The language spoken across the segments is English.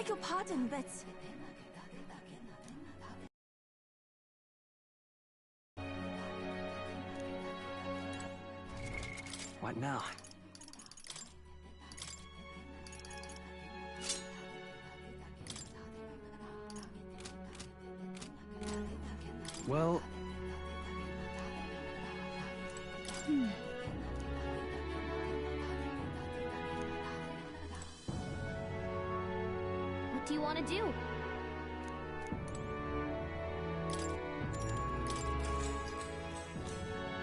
beg your pardon, but... What now? Well... What do you want to do?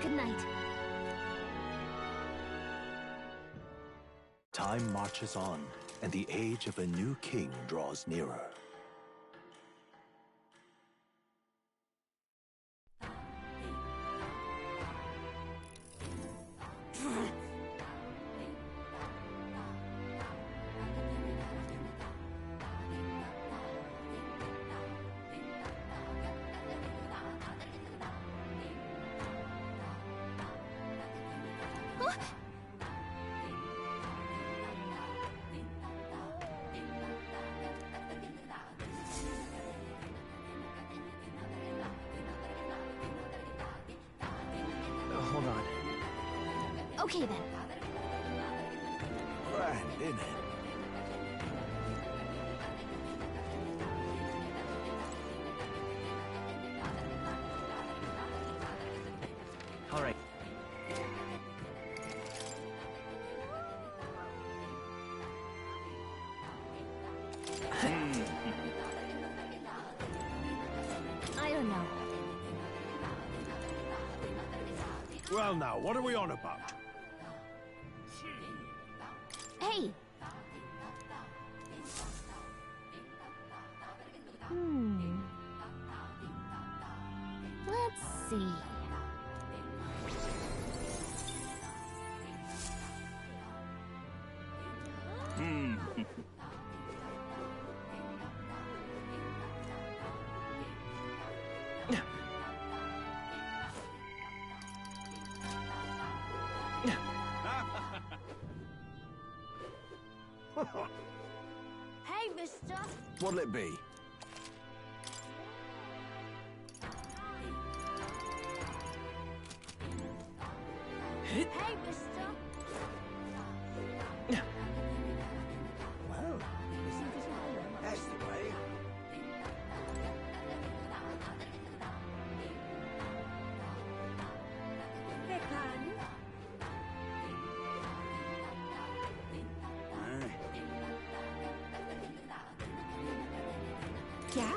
Good night. Time marches on, and the age of a new king draws nearer. Hold on. Okay then. Grand, isn't it? All right. I don't know. Well now, what are we on about? Hey! Let's see. Hey, mister! What'll it be? Hey, mister! Well, that's the way. Yeah?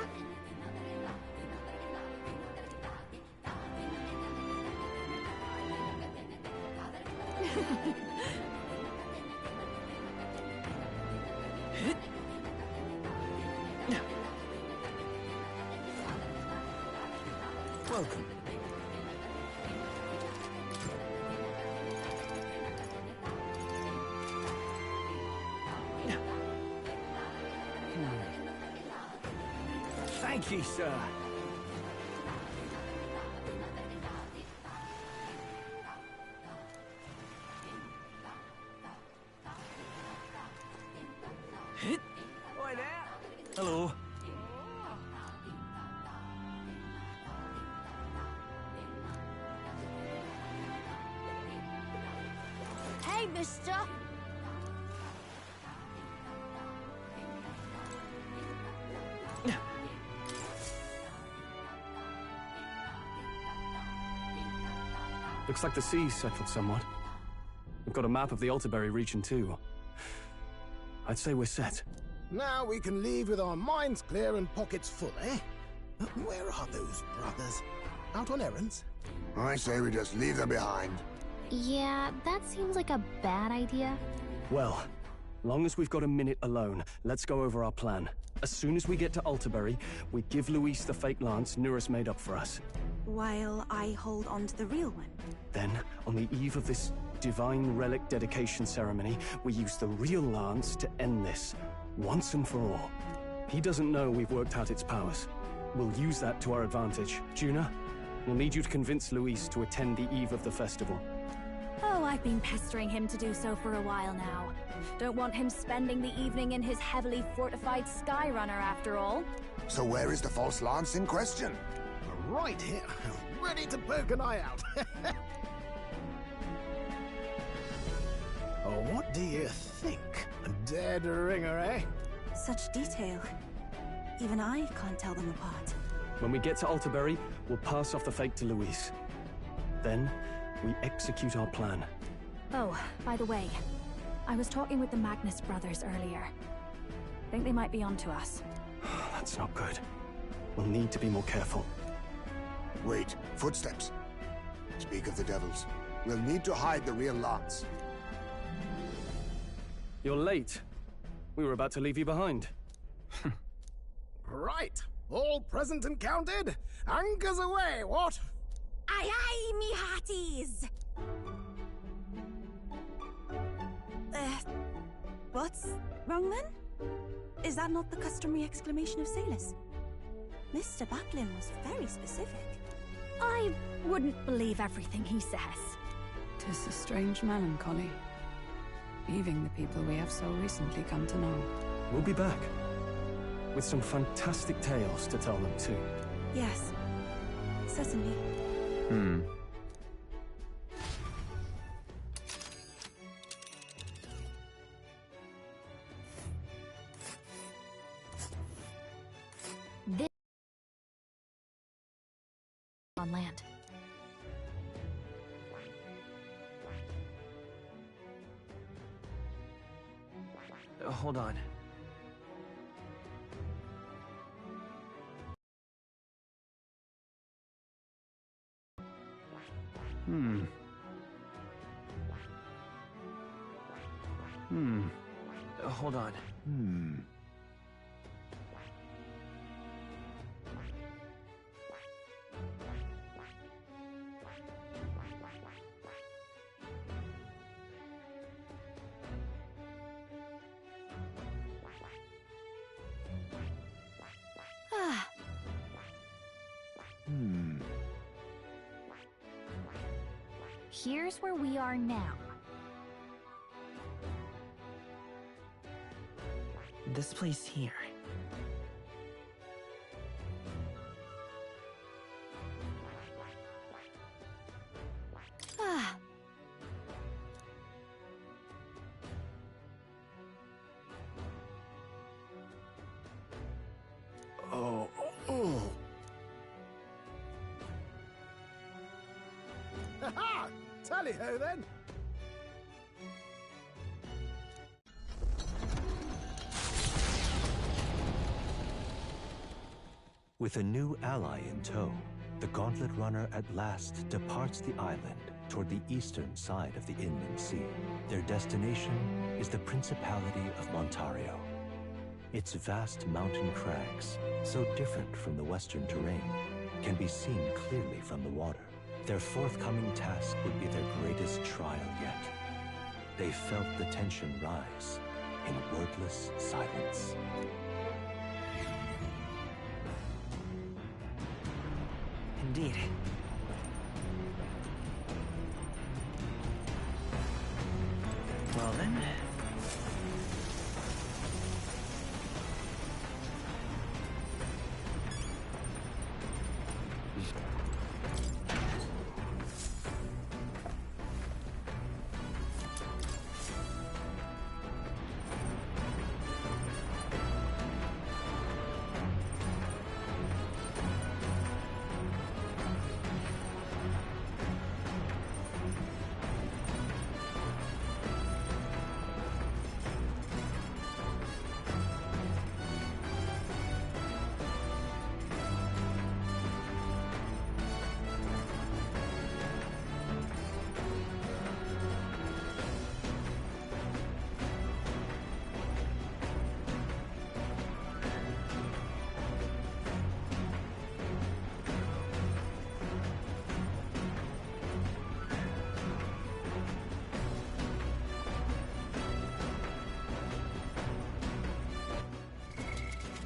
Welcome. Thank you, sir. Oi there. Hello. Hey, mister! Looks like the sea's settled somewhat. We've got a map of the Altaberry region too. I'd say we're set. Now we can leave with our minds clear and pockets full, eh? Where are those brothers? Out on errands? I say we just leave them behind. Yeah, that seems like a bad idea. Well, long as we've got a minute alone, let's go over our plan. As soon as we get to Altaberry, we give Luis the fake lance Nurus made up for us. While I hold on to the real one. Then, on the eve of this divine relic dedication ceremony, we use the real lance to end this, once and for all. He doesn't know we've worked out its powers. We'll use that to our advantage. Juna, we'll need you to convince Luis to attend the eve of the festival. Oh, I've been pestering him to do so for a while now. Don't want him spending the evening in his heavily fortified Skyrunner after all. So where is the false lance in question? Right here, ready to poke an eye out. Oh, what do you think? A dead ringer, eh? Such detail. Even I can't tell them apart. When we get to Altaberry, we'll pass off the fake to Luis. Then, we execute our plan. Oh, by the way, I was talking with the Magnus brothers earlier. Think they might be onto us. That's not good. We'll need to be more careful. Wait, footsteps. Speak of the devils. We'll need to hide the real lance. You're late. We were about to leave you behind. Right, all present and counted? Anchors away, what? Aye aye, me hearties! What's wrong then? Is that not the customary exclamation of sailors? Mr. Buckland was very specific. I wouldn't believe everything he says. 'Tis a strange melancholy, leaving the people we have so recently come to know. We'll be back. With some fantastic tales to tell them too. Yes, certainly. This on land. Hold on. Hold on. Ah, Here's where we are now. This place here. ah. Oh, oh. Ha-ha! Tally-ho then! With a new ally in tow, the Gauntlet Runner at last departs the island toward the eastern side of the inland sea. Their destination is the Principality of Montario. Its vast mountain crags, so different from the western terrain, can be seen clearly from the water. Their forthcoming task would be their greatest trial yet. They felt the tension rise in wordless silence. Indeed. Well then.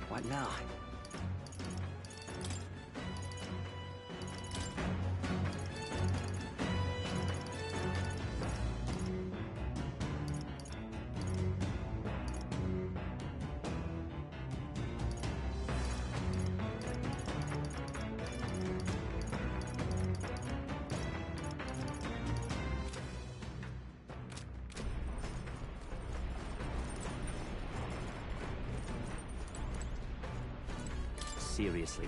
What now? seriously.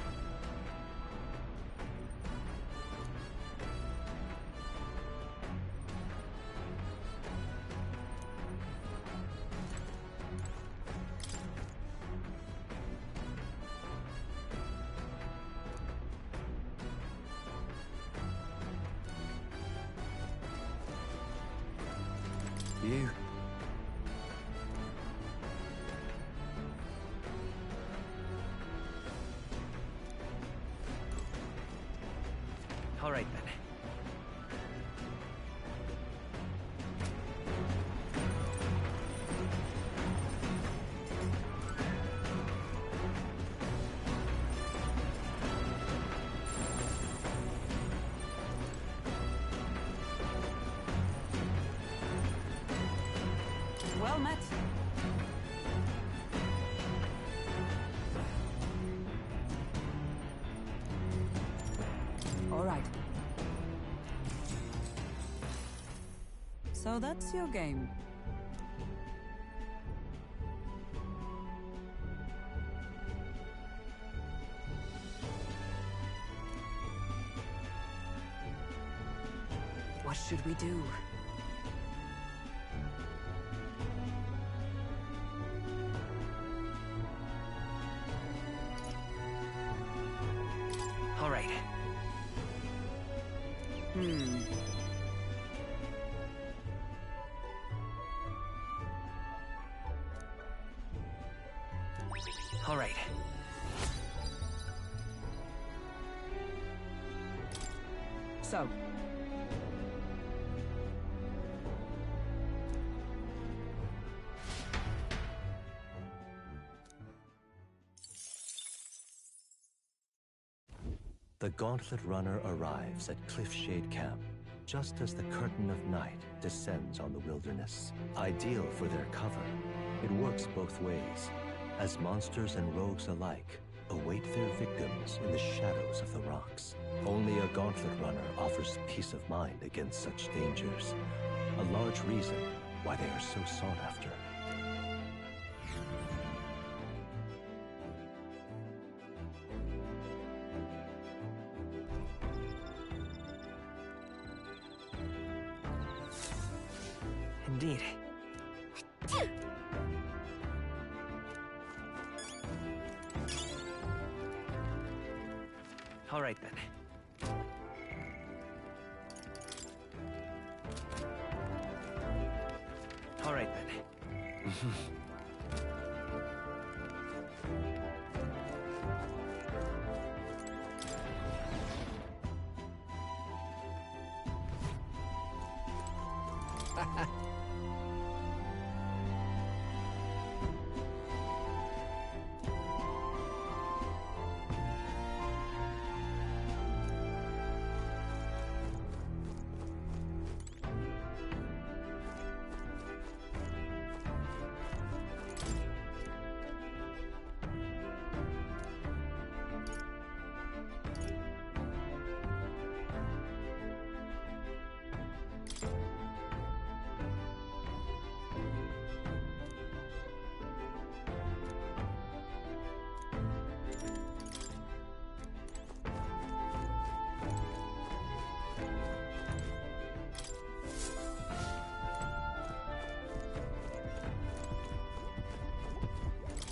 You. All right then. Well met. All right. So that's your game. What should we do? All right. All right. So, The Gauntlet Runner arrives at Cliffshade Camp, just as the curtain of night descends on the wilderness. Ideal for their cover, it works both ways, as monsters and rogues alike await their victims in the shadows of the rocks. Only a Gauntlet Runner offers peace of mind against such dangers, a large reason why they are so sought after. Indeed. All right then. All right then.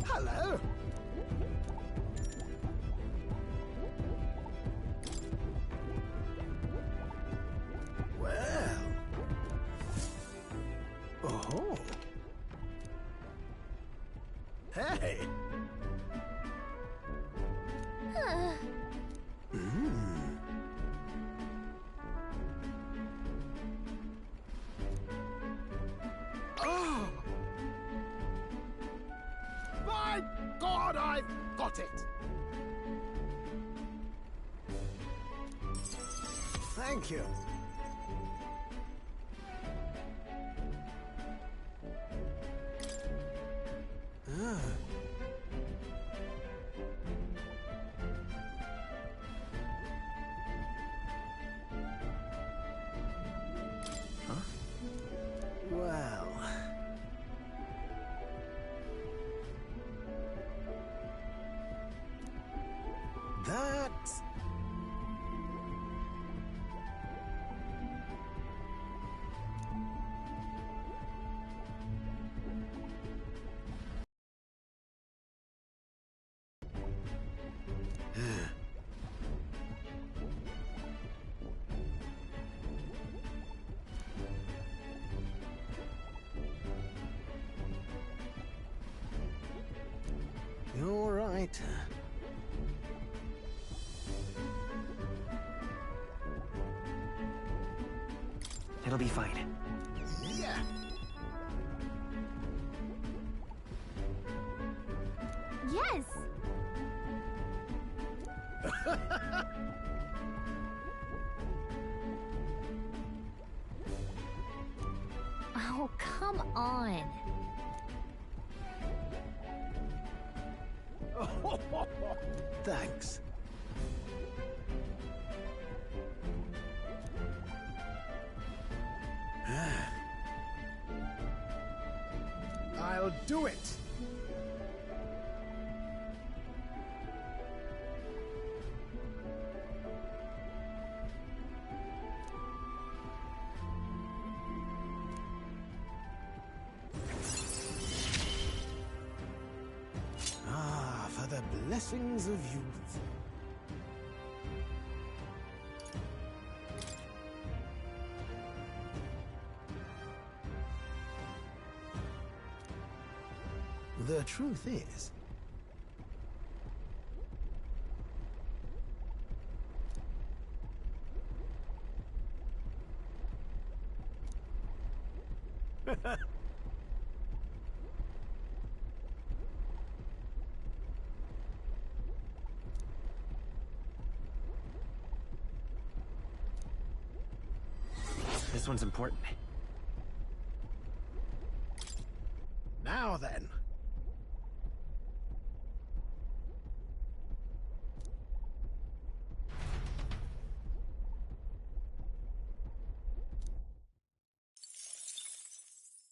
Hello. Well. Oh. Hey. Oh. My God, I've got it! Thank you. Well... It'll be fine. Yeah. Yes! Oh, come on. Thanks. I'll do it. For the blessings of youth. The truth is, This one's important. now then.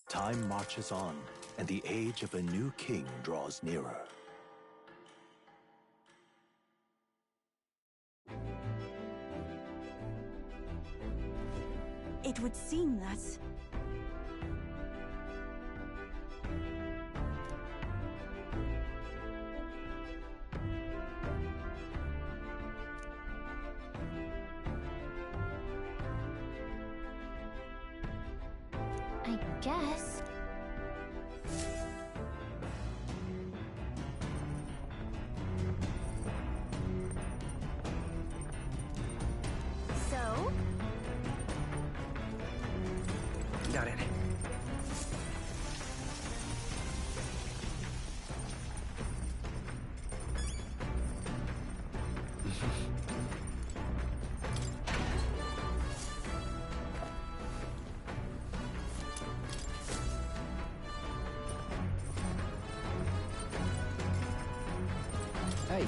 Time marches on, and the age of a new king draws nearer. It would seem that... I guess. So? Got it. Hey.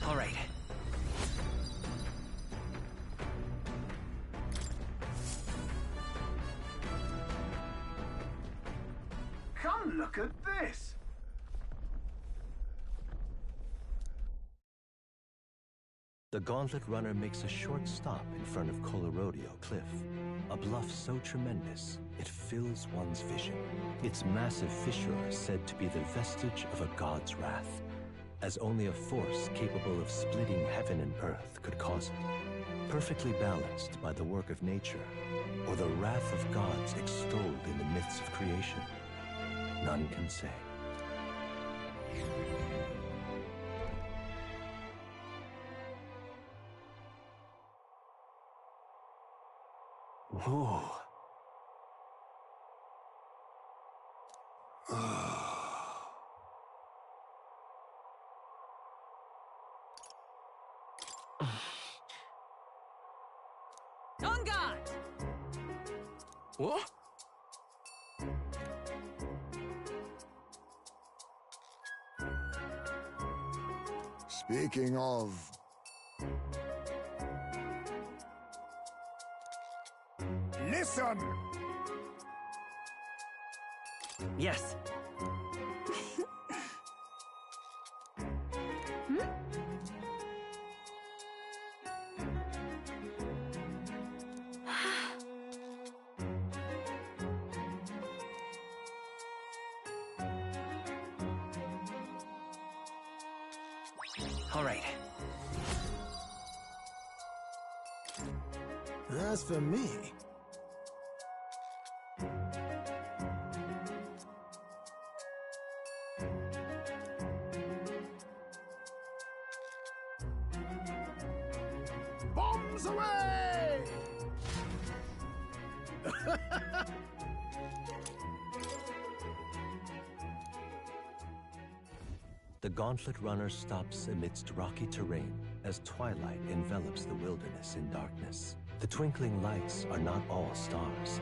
All right. Come look at this! The Gauntlet Runner makes a short stop in front of Colorodeo Cliff, a bluff so tremendous it fills one's vision. Its massive fissure is said to be the vestige of a god's wrath, as only a force capable of splitting heaven and earth could cause it. Perfectly balanced by the work of nature, or the wrath of gods extolled in the myths of creation, none can say. Whoa. Vanguard! What? Speaking of... Listen! Yes. All right. As for me... Bombs away! The Gauntlet Runner stops amidst rocky terrain as twilight envelops the wilderness in darkness. The twinkling lights are not all stars.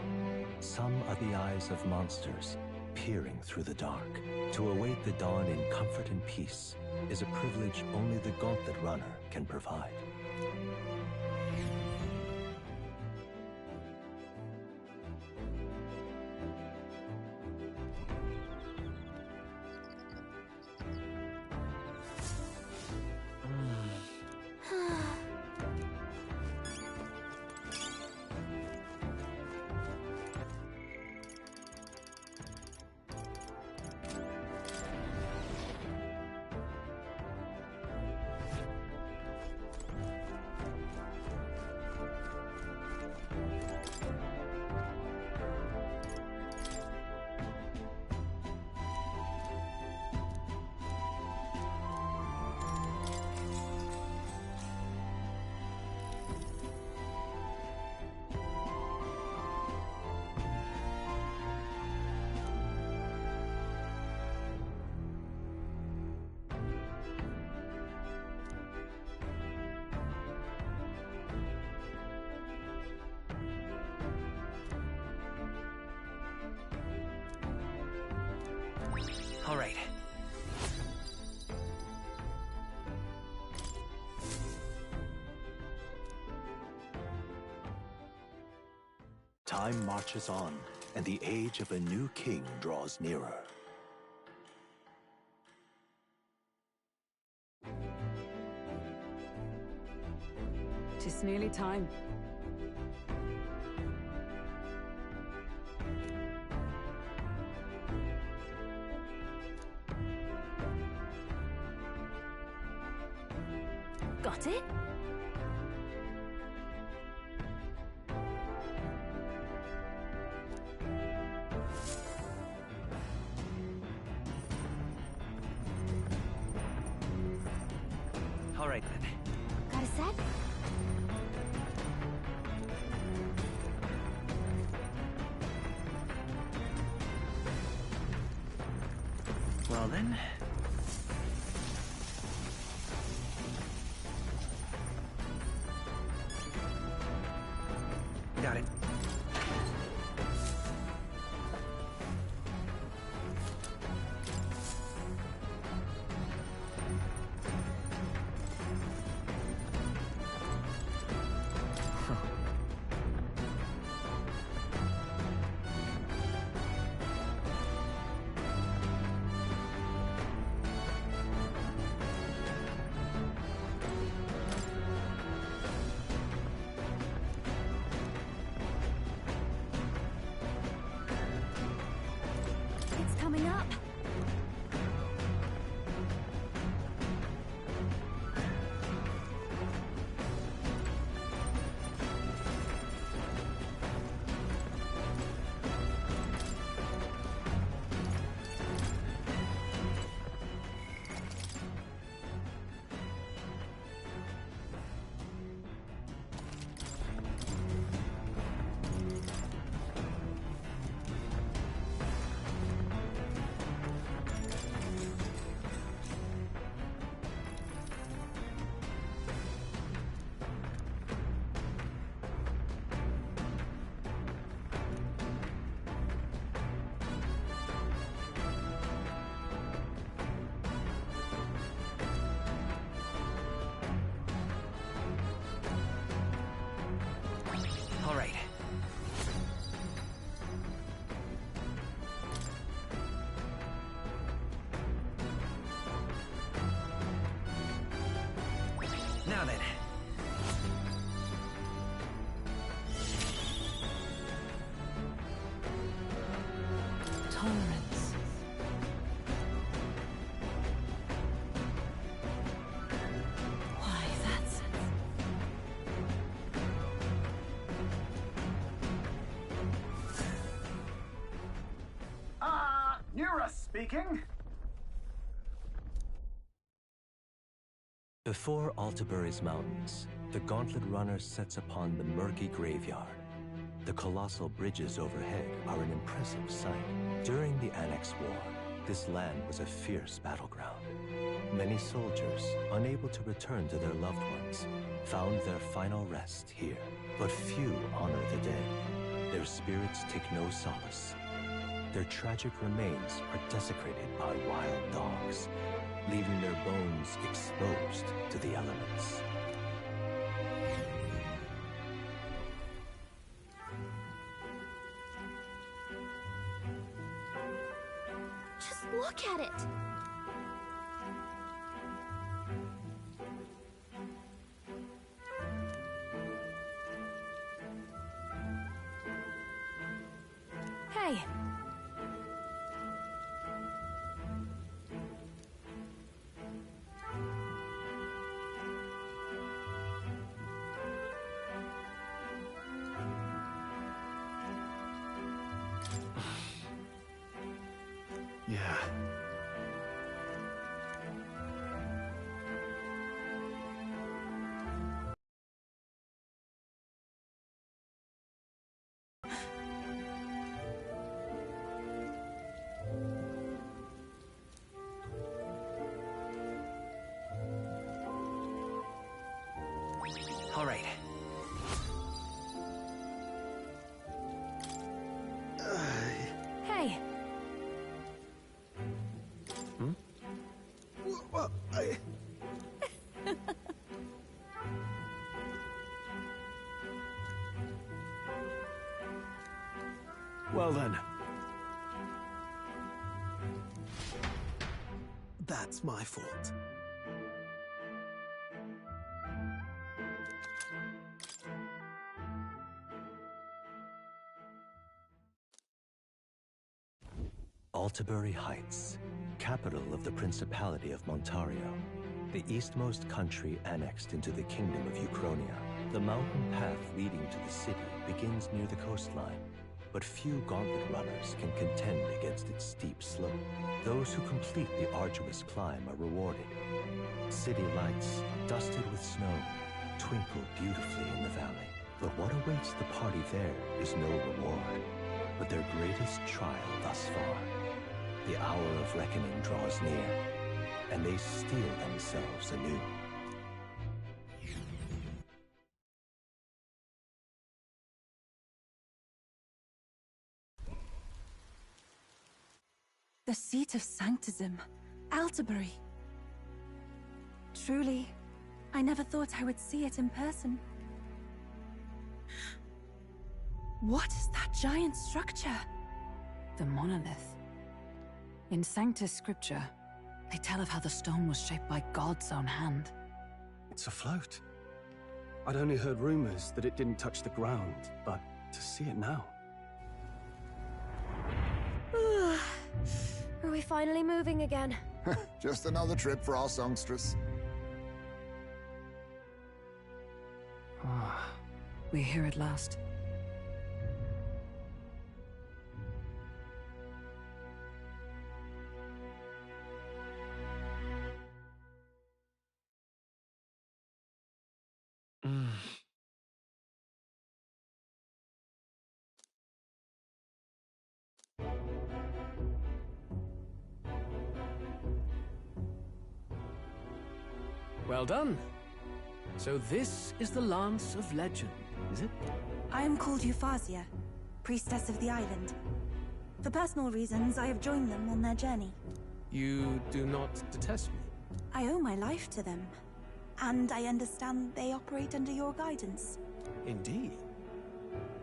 Some are the eyes of monsters peering through the dark. To await the dawn in comfort and peace is a privilege only the Gauntlet Runner can provide. All right. Time marches on, and the age of a new king draws nearer. Tis nearly time. Got it? All right then. Got a sec? Well then. Got it. Now then. Tolerance. Why, that's... Nura speaking. Before Altabury's mountains, the Gauntlet Runner sets upon the murky graveyard. The colossal bridges overhead are an impressive sight. During the Annex War, this land was a fierce battleground. Many soldiers, unable to return to their loved ones, found their final rest here. But few honor the dead. Their spirits take no solace. Their tragic remains are desecrated by wild dogs, leaving their bones exposed to the elements. Just look at it! Hey! Yeah. All right. Hey! Well, Well then. That's my fault. Altabury Heights, capital of the Principality of Montario, the eastmost country annexed into the Kingdom of Uchronia. The mountain path leading to the city begins near the coastline, but few Gauntlet runners can contend against its steep slope. Those who complete the arduous climb are rewarded. City lights, dusted with snow, twinkle beautifully in the valley. But what awaits the party there is no reward, but their greatest trial thus far. The hour of reckoning draws near, and they steel themselves anew. The seat of sanctism, Altabury. Truly, I never thought I would see it in person. What is that giant structure? The monolith. In Sanctus Scripture, they tell of how the stone was shaped by God's own hand. It's afloat. I'd only heard rumors that it didn't touch the ground, but to see it now. Are we finally moving again? Just another trip for our songstress. We're here at last. Well done. So this is the Lance of Legend, is it? I am called Refantazio, priestess of the island. For personal reasons, I have joined them on their journey. You do not detest me? I owe my life to them, and I understand they operate under your guidance. Indeed.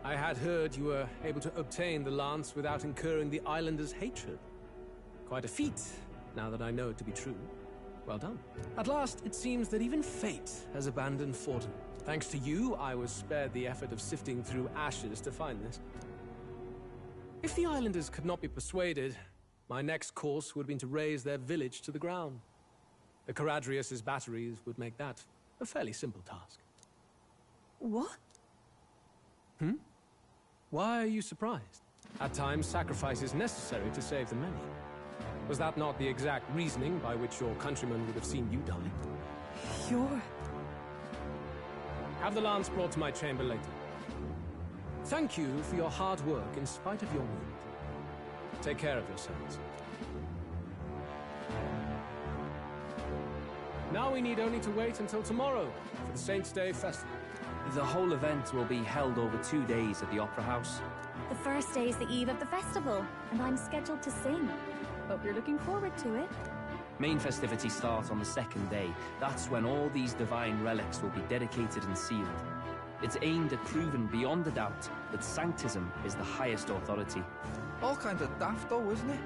I had heard you were able to obtain the lance without incurring the islanders' hatred. Quite a feat, now that I know it to be true. Well done. At last, it seems that even fate has abandoned Forden. Thanks to you, I was spared the effort of sifting through ashes to find this. If the islanders could not be persuaded, my next course would have been to raze their village to the ground. The Caradrius' batteries would make that a fairly simple task. What? Why are you surprised? At times, sacrifice is necessary to save the many. Was that not the exact reasoning by which your countrymen would have seen you die? You're... Have the lance brought to my chamber later. Thank you for your hard work in spite of your wound. Take care of yourselves. Now we need only to wait until tomorrow for the Saints' Day Festival. The whole event will be held over 2 days at the Opera House. The first day is the eve of the festival, and I'm scheduled to sing. Hope you're looking forward to it. Main festivities start on the second day. That's when all these divine relics will be dedicated and sealed. It's aimed at proving beyond a doubt that Sanctism is the highest authority. All kind of daft though, isn't it?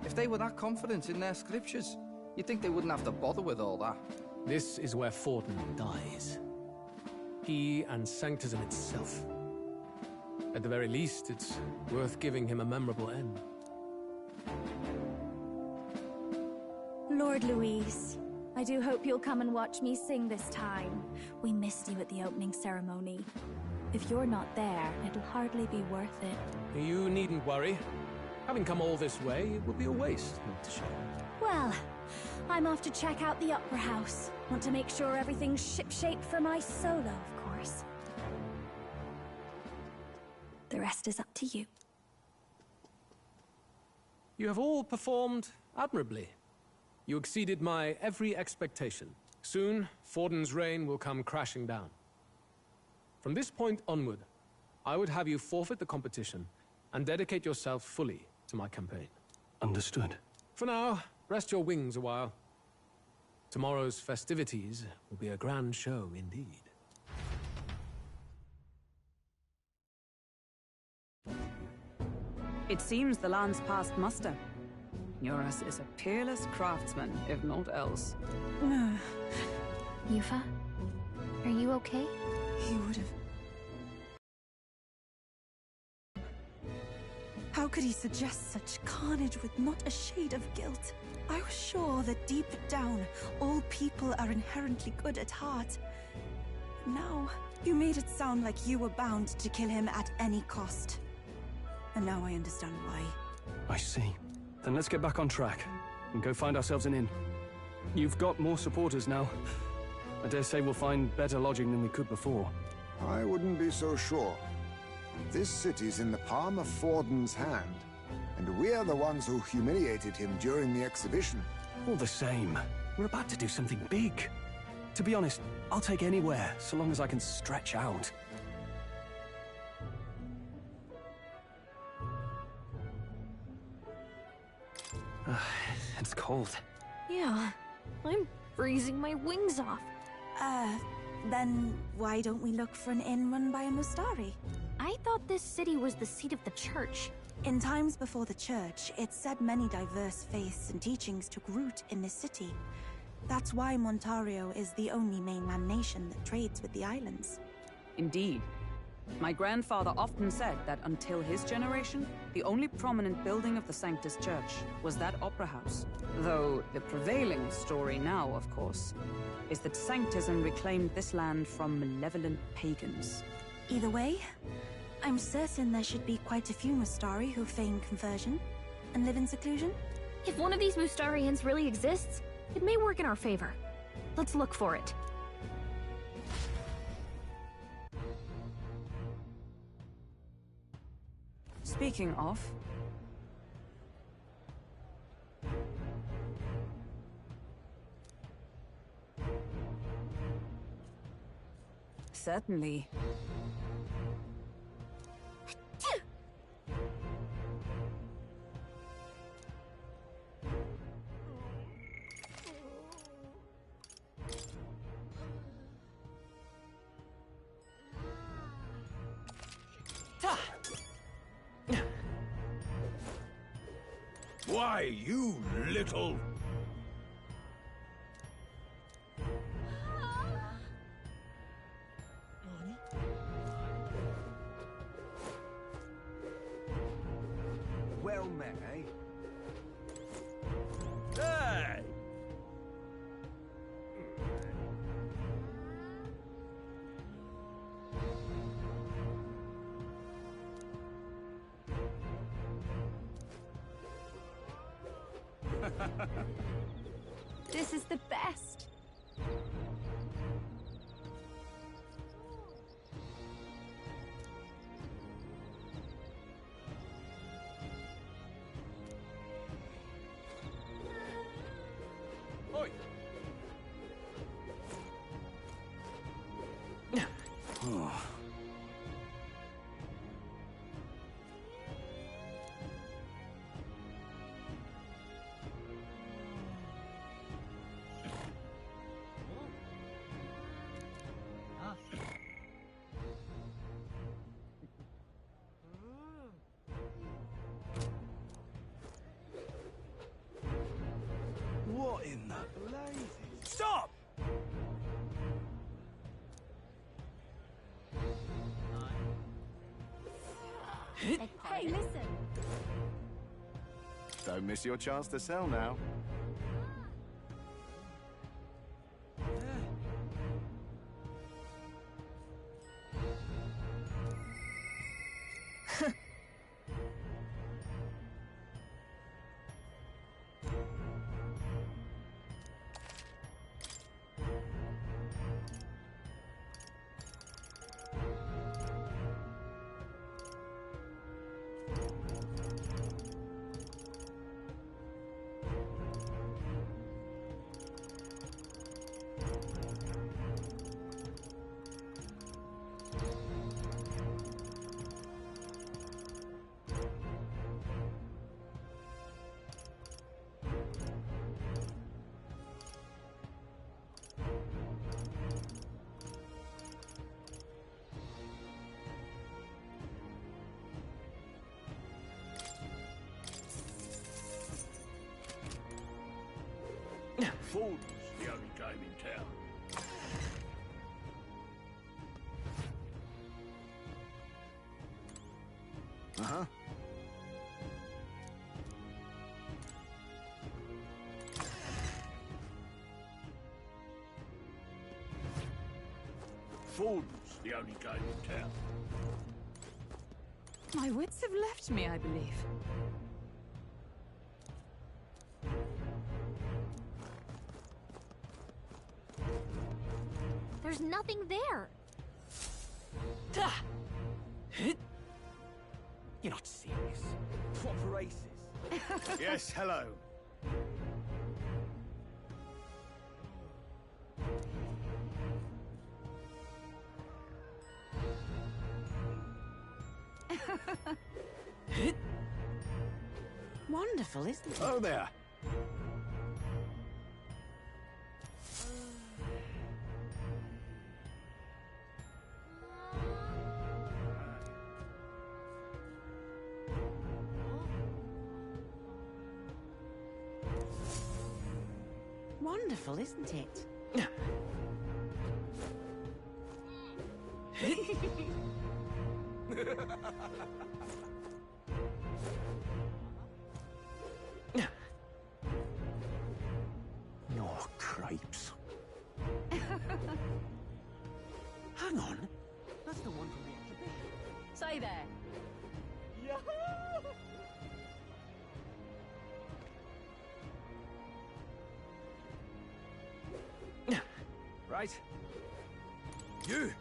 If they were that confident in their scriptures, you'd think they wouldn't have to bother with all that. This is where Forden dies. He and Sanctism itself. At the very least, it's worth giving him a memorable end. Lord Louise, I do hope you'll come and watch me sing this time. We missed you at the opening ceremony. If you're not there, it'll hardly be worth it. You needn't worry. Having come all this way, it would be a waste not to show. Well, I'm off to check out the Opera House. Want to make sure everything's shipshape for my solo, of course. The rest is up to you. You have all performed admirably. You exceeded my every expectation. Soon, Forden's reign will come crashing down. From this point onward, I would have you forfeit the competition and dedicate yourself fully to my campaign. Understood. For now, rest your wings a while. Tomorrow's festivities will be a grand show indeed. It seems the land's passed muster. Eurus is a peerless craftsman, if not else. Yufa? Are you okay? He would have... How could he suggest such carnage with not a shade of guilt? I was sure that deep down, all people are inherently good at heart. Now, you made it sound like you were bound to kill him at any cost. And now I understand why. I see. Then let's get back on track and go find ourselves an inn. You've got more supporters now. I dare say we'll find better lodging than we could before. I wouldn't be so sure. This city's in the palm of Forden's hand, and we're the ones who humiliated him during the exhibition. All the same, we're about to do something big. To be honest, I'll take anywhere, so long as I can stretch out. It's cold. Yeah, I'm freezing my wings off. Then why don't we look for an inn run by a Mustari? I thought this city was the seat of the church. In times before the church, it said many diverse faiths and teachings took root in this city. That's why Montario is the only mainland nation that trades with the islands. Indeed. My grandfather often said that until his generation, the only prominent building of the Sanctus Church was that opera house. Though the prevailing story now, of course, is that Sanctism reclaimed this land from malevolent pagans. Either way, I'm certain there should be quite a few Mustari who feign conversion and live in seclusion. If one of these Mustarians really exists, it may work in our favor. Let's look for it. Speaking of... Certainly. Why, you little... This is the best. Oi! Oh. What in the blazes? Stop! Hey, listen. Don't miss your chance to sell now. Ford's the only game in town. Uh-huh. Ford's the only game in town. My wits have left me, I believe. There's nothing there. You're not serious. Proper races. Yes, hello. Wonderful, isn't it? Oh, there. Wonderful, isn't it? Oh, cripes. Hang on. That's the one from the exhibition. Say there. Right. You!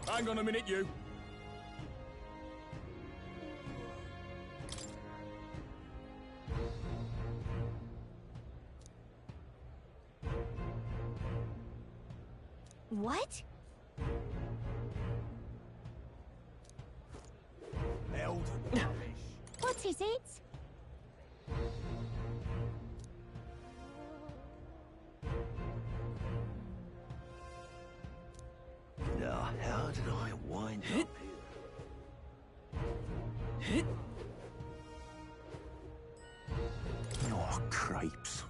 Hang on a minute, you. What? Elden rubbish. What is it? Now, how did I wind up here? Oh, cripes.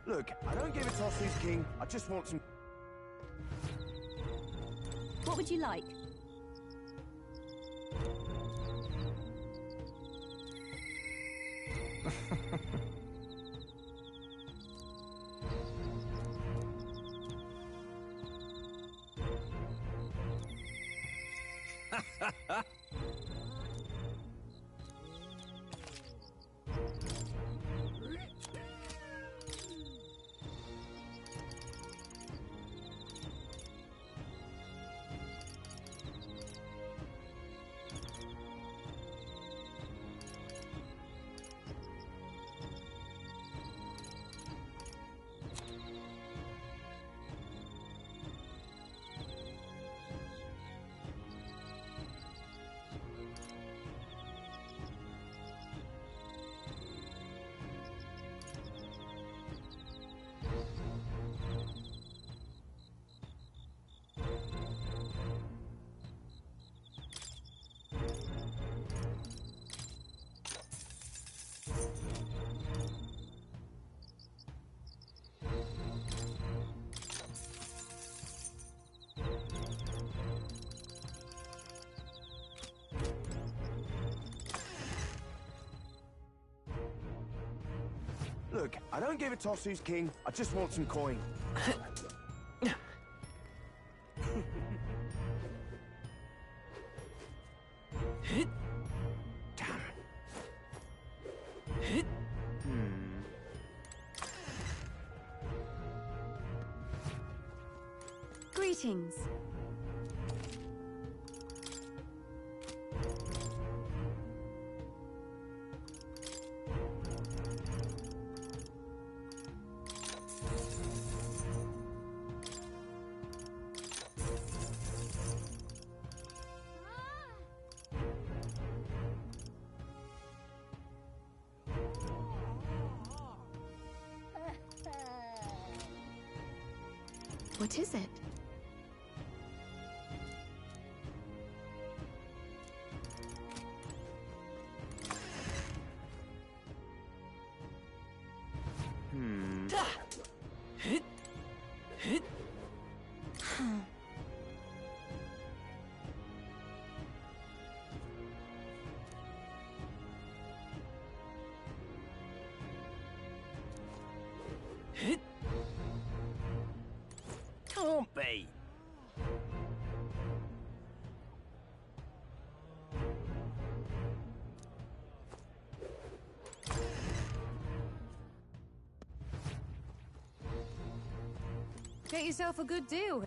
Look, I don't give a toss who's king. I just want some... What would you like? Look, I don't give a toss who's king. I just want some coin. Greetings. What is it? Can't be. Get yourself a good deal.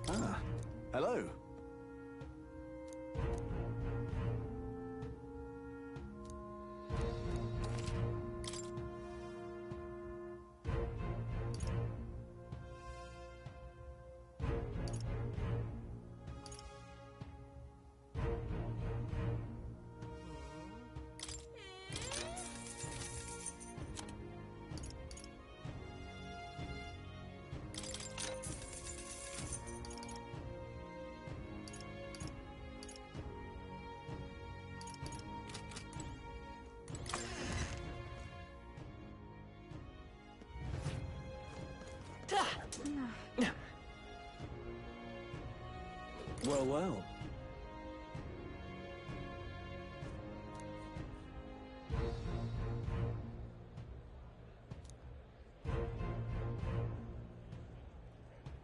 Ah, hello. Well, well.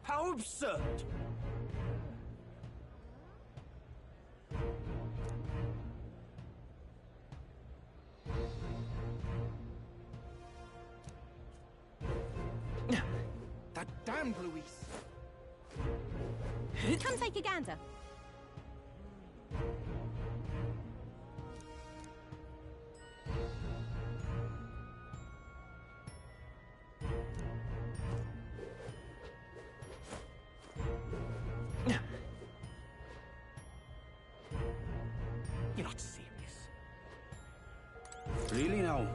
How absurd! That damned Luis. Come take a gander. You're not serious. Really now?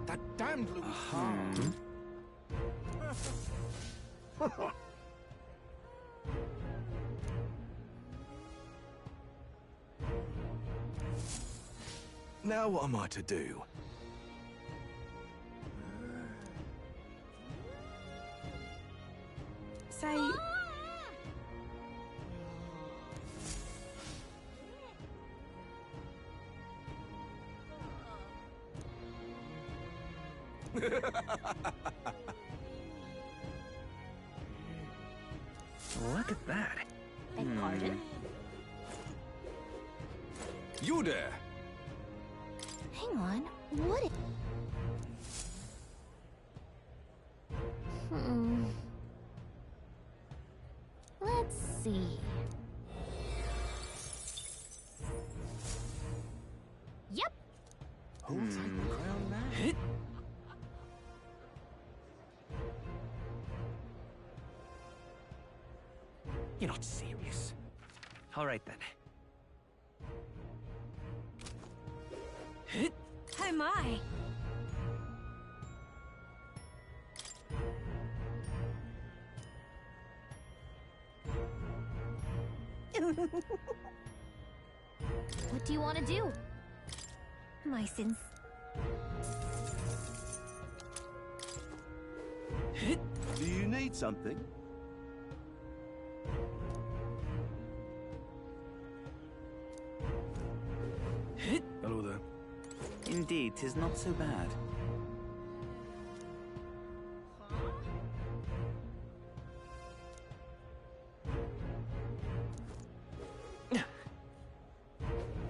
That damned Louis. Now what am I to do? Say... Look at that. Beg pardon? You there! Hang on. What? Let's see. Yep. Who'll take the crown now? You're not serious. All right then. Oh my! What do you want to do? My sins. Do you need something? Hello there. Indeed, 'tis not so bad.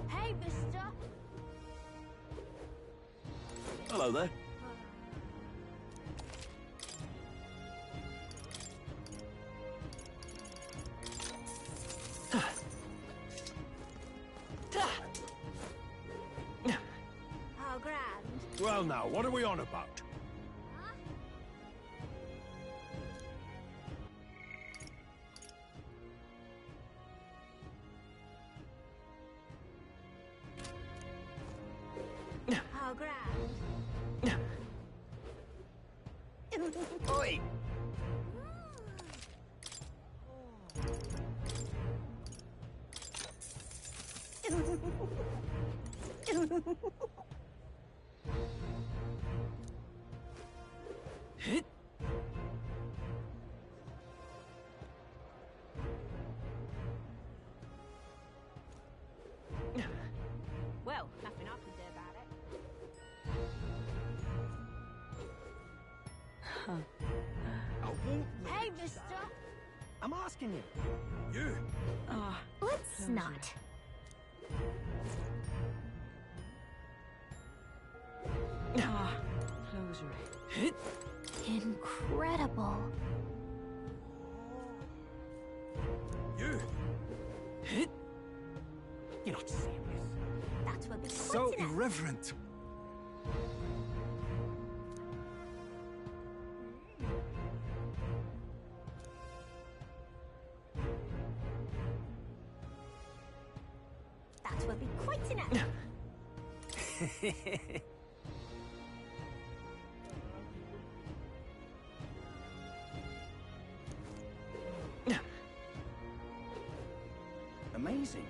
Hey, mister! Hello there. How grand. Well now, what are we on about? How grand. Oi! Well, nothing I can do about it. Hey, mister! I'm asking you. You? Let's not. Close your eyes. Incredible. You? You're not serious. That would be So quite enough. irreverent. That would be quite enough. Amazing.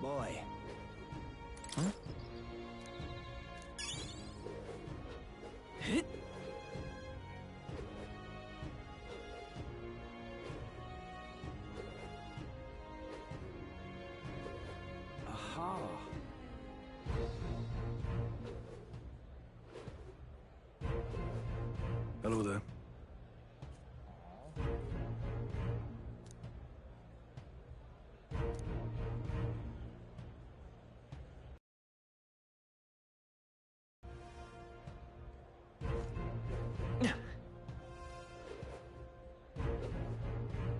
Boy. Aha. Hello there.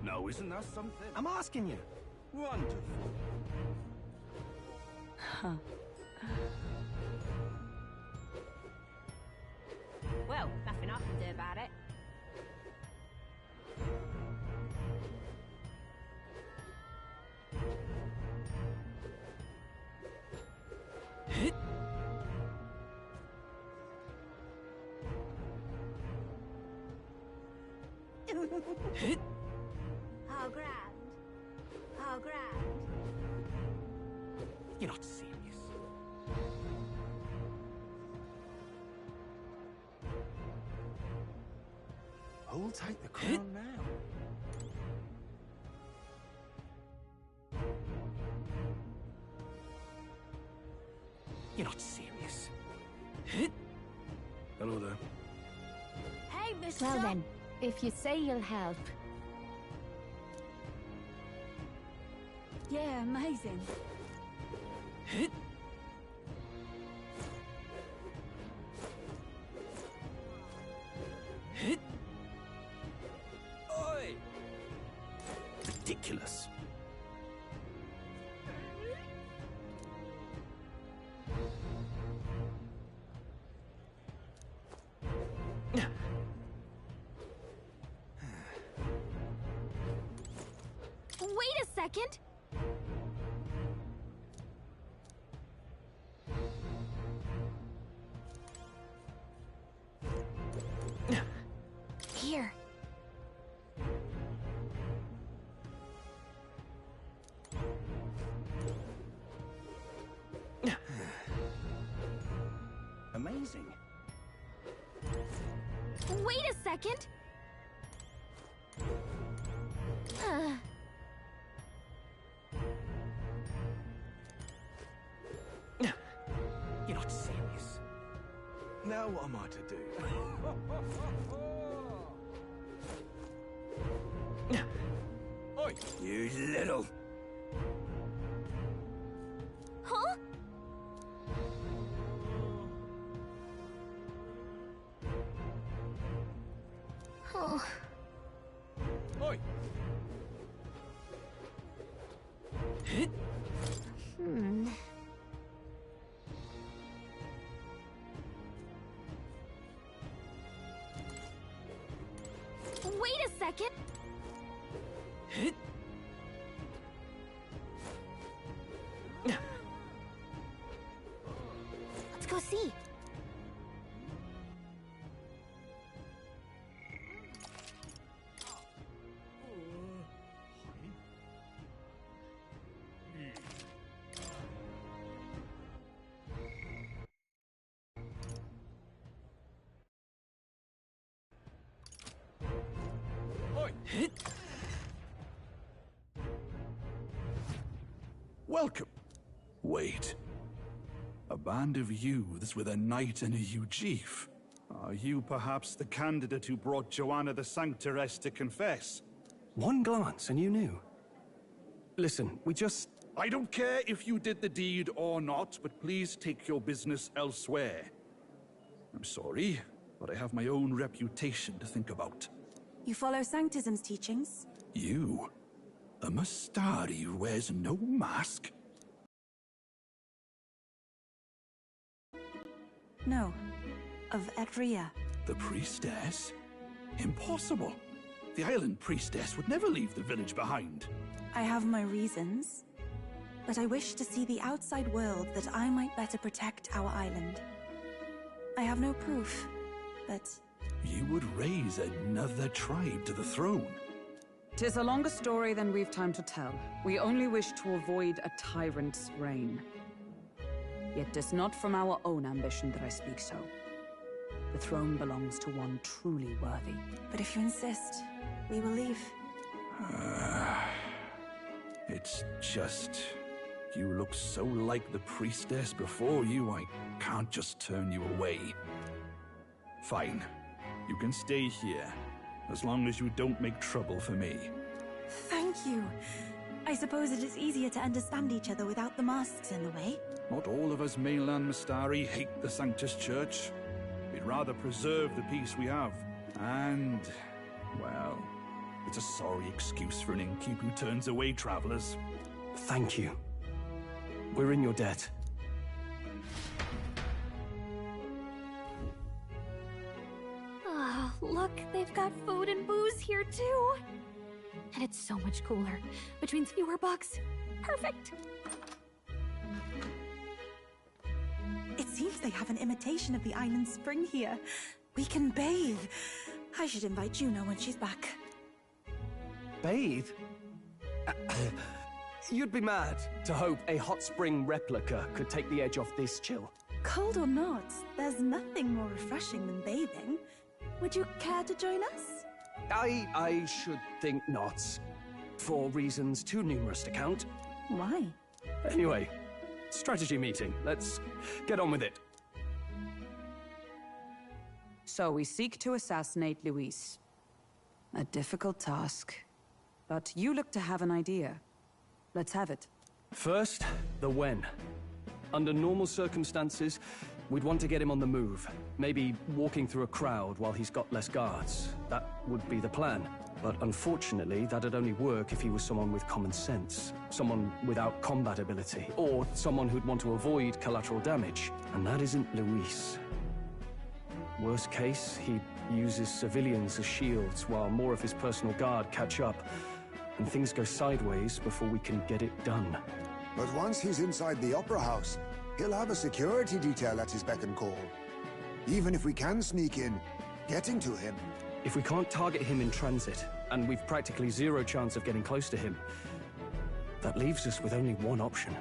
No, isn't that something? I'm asking you. Wonderful. Huh. Well, nothing I can do about it. How grand. How grand. You're not serious. Hold tight the crown now. You're not serious. Hello there. Hey, mister! Well then, if you say you'll help. Yeah, amazing. Oi! Ridiculous. Wait a second! Here. Amazing. Wait a second! You're not serious. Now what am I to do? Oi, you little... Huh? Oh. Oi! Hmm. Wait a second! Let's go see. Welcome. Wait. A band of youths with a knight and a Ujif. Are you perhaps the candidate who brought Joanna the Sanctoress to confess? One glance and you knew. Listen, we just... I don't care if you did the deed or not, but please take your business elsewhere. I'm sorry, but I have my own reputation to think about. You follow Sanctism's teachings? You? A Mastari who wears no mask? No. Of Etria. The priestess? Impossible. The island priestess would never leave the village behind. I have my reasons. But I wish to see the outside world that I might better protect our island. I have no proof, but... You would raise another tribe to the throne. 'Tis a longer story than we've time to tell. We only wish to avoid a tyrant's reign. Yet 'tis not from our own ambition that I speak so. The throne belongs to one truly worthy. But if you insist, we will leave. It's just... You look so like the priestess before you, I can't just turn you away. Fine. You can stay here, as long as you don't make trouble for me. Thank you. I suppose it is easier to understand each other without the masks in the way. Not all of us mainland Mastari hate the Sanctus Church. We'd rather preserve the peace we have. And, well, It's a sorry excuse for an innkeep who turns away travelers. Thank you. We're in your debt. Oh, look, they've got food and booze here too. And it's so much cooler, which means fewer bugs. Perfect. It seems they have an imitation of the island spring here. We can bathe. I should invite Juno when she's back. Bathe? You'd be mad to hope a hot spring replica could take the edge off this chill. Cold or not, there's nothing more refreshing than bathing. Would you care to join us? I should think not. For reasons too numerous to count. Why? Anyway, strategy meeting. Let's get on with it. So we seek to assassinate Luis. A difficult task. But you look to have an idea. Let's have it. First, the when. Under normal circumstances, we'd want to get him on the move. Maybe walking through a crowd while he's got less guards. That would be the plan. But unfortunately, that'd only work if he was someone with common sense. Someone without combat ability. Or someone who'd want to avoid collateral damage. And that isn't Luis. Worst case, he uses civilians as shields while more of his personal guard catch up. And things go sideways before we can get it done. But once he's inside the Opera House, he'll have a security detail at his beck and call. Even if we can sneak in, getting to him. If we can't target him in transit, and we've practically zero chance of getting close to him, that leaves us with only one option.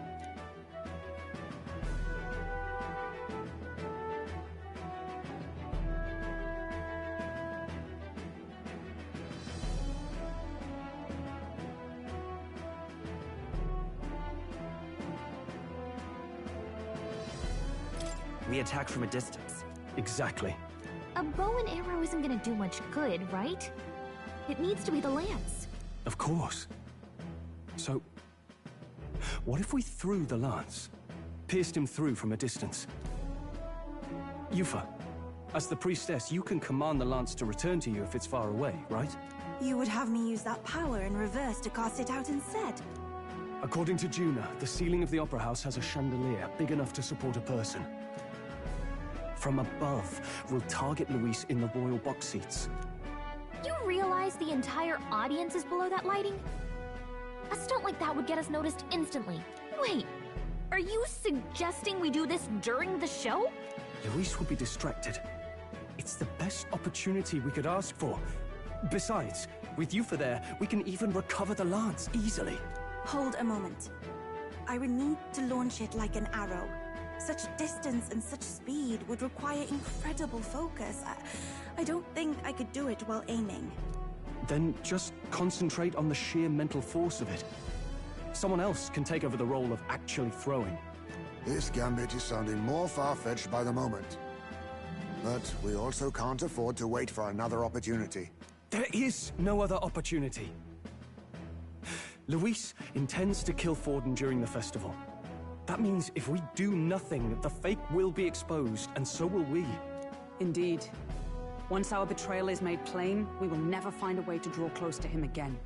We attack from a distance. Exactly. A bow and arrow isn't gonna do much good, right? It needs to be the lance. Of course. So, what if we threw the lance? Pierced him through from a distance? Yufa, as the priestess, you can command the lance to return to you if it's far away, right? You would have me use that power in reverse to cast it out instead. According to Juna, the ceiling of the Opera House has a chandelier big enough to support a person. From above, we'll target Luis in the royal box seats. You realize the entire audience is below that lighting? A stunt like that would get us noticed instantly. Wait, are you suggesting we do this during the show? Luis will be distracted. It's the best opportunity we could ask for. Besides, with Yufa there, we can even recover the lance easily. Hold a moment. I would need to launch it like an arrow. Such distance and such speed would require incredible focus. I don't think I could do it while aiming. Then just concentrate on the sheer mental force of it. Someone else can take over the role of actually throwing. This gambit is sounding more far-fetched by the moment. But we also can't afford to wait for another opportunity. There is no other opportunity. Luis intends to kill Forden during the festival. That means if we do nothing, the fake will be exposed, and so will we. Indeed. Once our betrayal is made plain, we will never find a way to draw close to him again.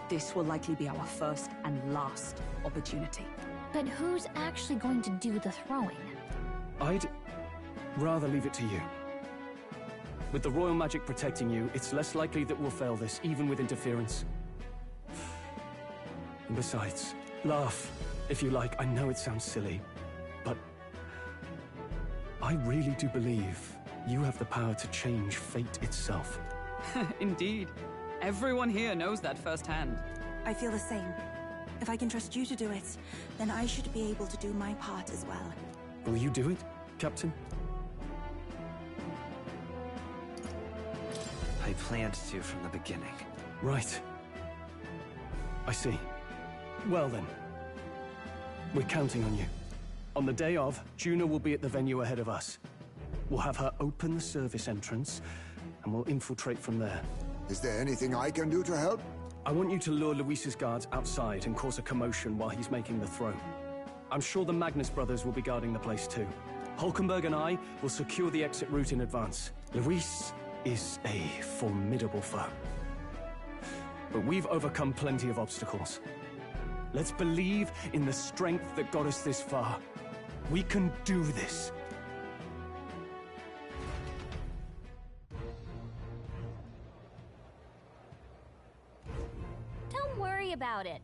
This will likely be our first and last opportunity. But who's actually going to do the throwing? I'd rather leave it to you. With the royal magic protecting you, it's less likely that we'll fail this, even with interference. And besides, laugh, if you like. I know it sounds silly, but I really do believe you have the power to change fate itself. Indeed. Everyone here knows that firsthand. I feel the same. If I can trust you to do it, then I should be able to do my part as well. Will you do it, Captain? I planned to from the beginning. Right. I see. Well then. We're counting on you. On the day of, Juno will be at the venue ahead of us. We'll have her open the service entrance, and we'll infiltrate from there. Is there anything I can do to help? I want you to lure Luis's guards outside and cause a commotion while he's making the throw. I'm sure the Magnus brothers will be guarding the place too. Hulkenberg and I will secure the exit route in advance. Luis is a formidable foe. but we've overcome plenty of obstacles. Let's believe in the strength that got us this far. We can do this. Don't worry about it.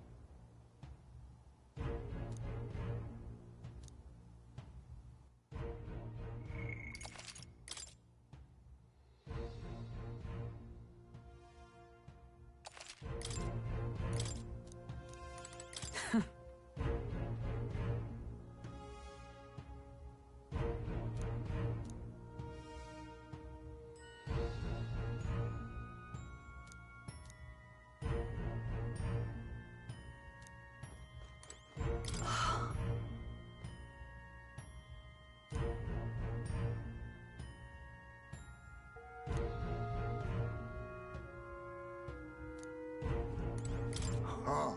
Ah.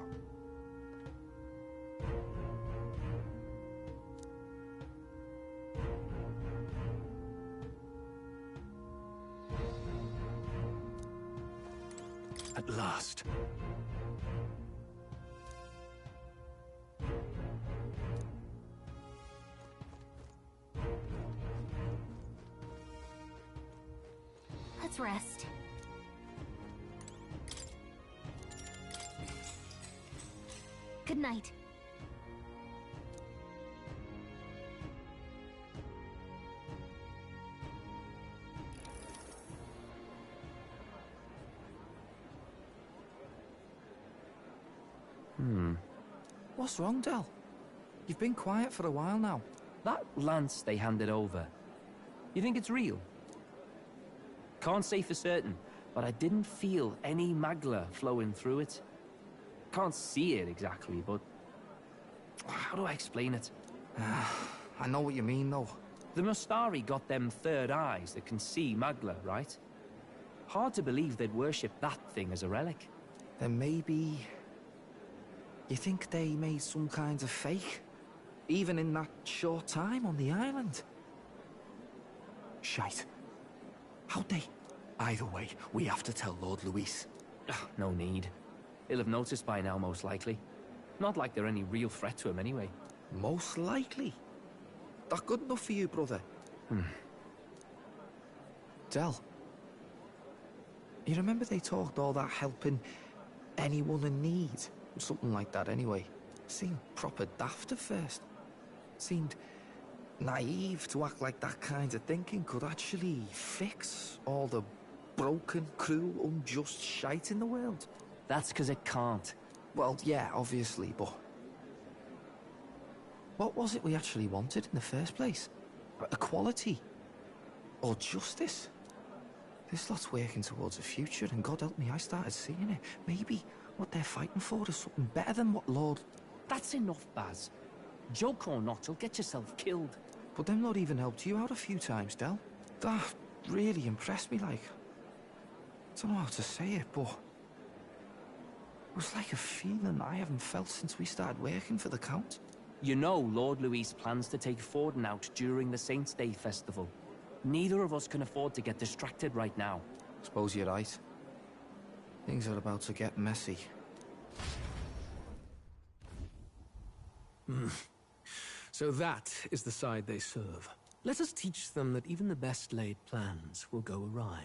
At last. Let's rest. Good night. What's wrong, Del? You've been quiet for a while now. That lance they handed over, you think it's real? Can't say for certain, but I didn't feel any magla flowing through it. Can't see it exactly, but how do I explain it? I know what you mean, though. The Mustari got them third eyes that can see magla, right? Hard to believe they'd worship that thing as a relic. Then maybe... You think they made some kind of fake? Even in that short time on the island? Shite. How'd they? Either way, we have to tell Lord Luis. No need. He'll have noticed by now, most likely. Not like they're any real threat to him anyway. Most likely? That good enough for you, brother? Del, you remember they talked all that helping anyone in need? Something like that anyway. Seemed proper daft at first. Seemed naive to act like that kind of thinking could actually fix all the broken, cruel, unjust shite in the world. That's because it can't. Well, yeah, obviously, but... What was it we actually wanted in the first place? Equality? Or justice? This lot's working towards a future, and God help me, I started seeing it. Maybe what they're fighting for is something better than what Lord... That's enough, Baz. Joke or not, you'll get yourself killed. But them not even helped you out a few times, Del. That really impressed me, like... I don't know how to say it, but... It was like a feeling I haven't felt since we started working for the Count. You know Lord Luis plans to take Forden out during the Saints' Day festival. Neither of us can afford to get distracted right now. Suppose you're right. Things are about to get messy. So that is the side they serve. Let us teach them that even the best laid plans will go awry.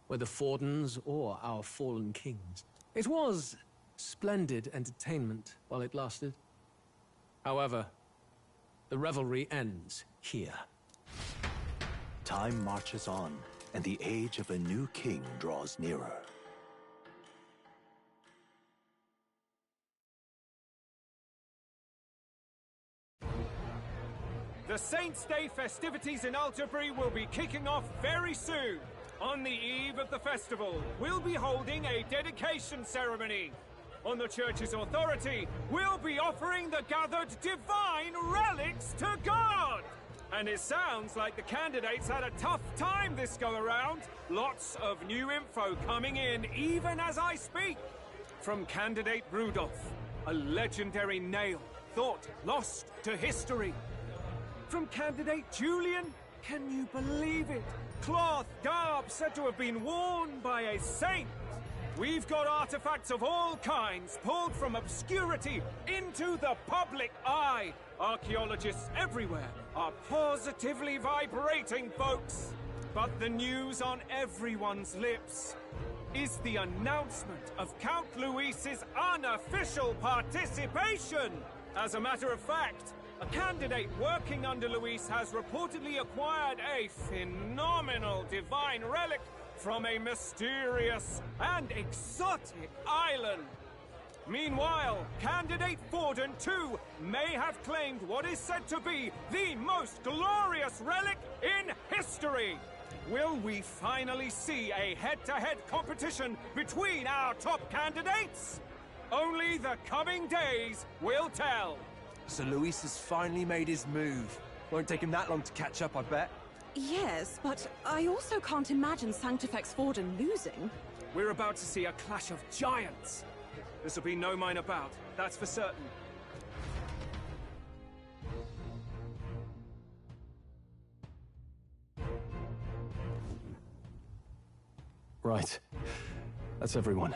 Whether Fordens or our fallen kings. It was splendid entertainment while it lasted. However, the revelry ends here. Time marches on, and the age of a new king draws nearer. The Saints' Day festivities in Alderbury will be kicking off very soon. On the eve of the festival, we'll be holding a dedication ceremony. On the church's authority, we'll be offering the gathered divine relics to God! And it sounds like the candidates had a tough time this go-around. Lots of new info coming in even as I speak. From candidate Rudolph, a legendary nail, thought lost to history. From candidate Julian, can you believe it? Cloth garb said to have been worn by a saint. We've got artifacts of all kinds pulled from obscurity into the public eye. Archaeologists everywhere are positively vibrating, folks. But the news on everyone's lips is the announcement of Count Luis's unofficial participation. As a matter of fact, a candidate working under Luis has reportedly acquired a phenomenal divine relic from a mysterious and exotic island. Meanwhile, candidate Forden, too, may have claimed what is said to be the most glorious relic in history. Will we finally see a head-to-head competition between our top candidates? Only the coming days will tell. So Luis has finally made his move. Won't take him that long to catch up, I bet. Yes, but I also can't imagine Sanctifex Forden losing. We're about to see a clash of giants. This will be no minor bout, that's for certain. Right. That's everyone.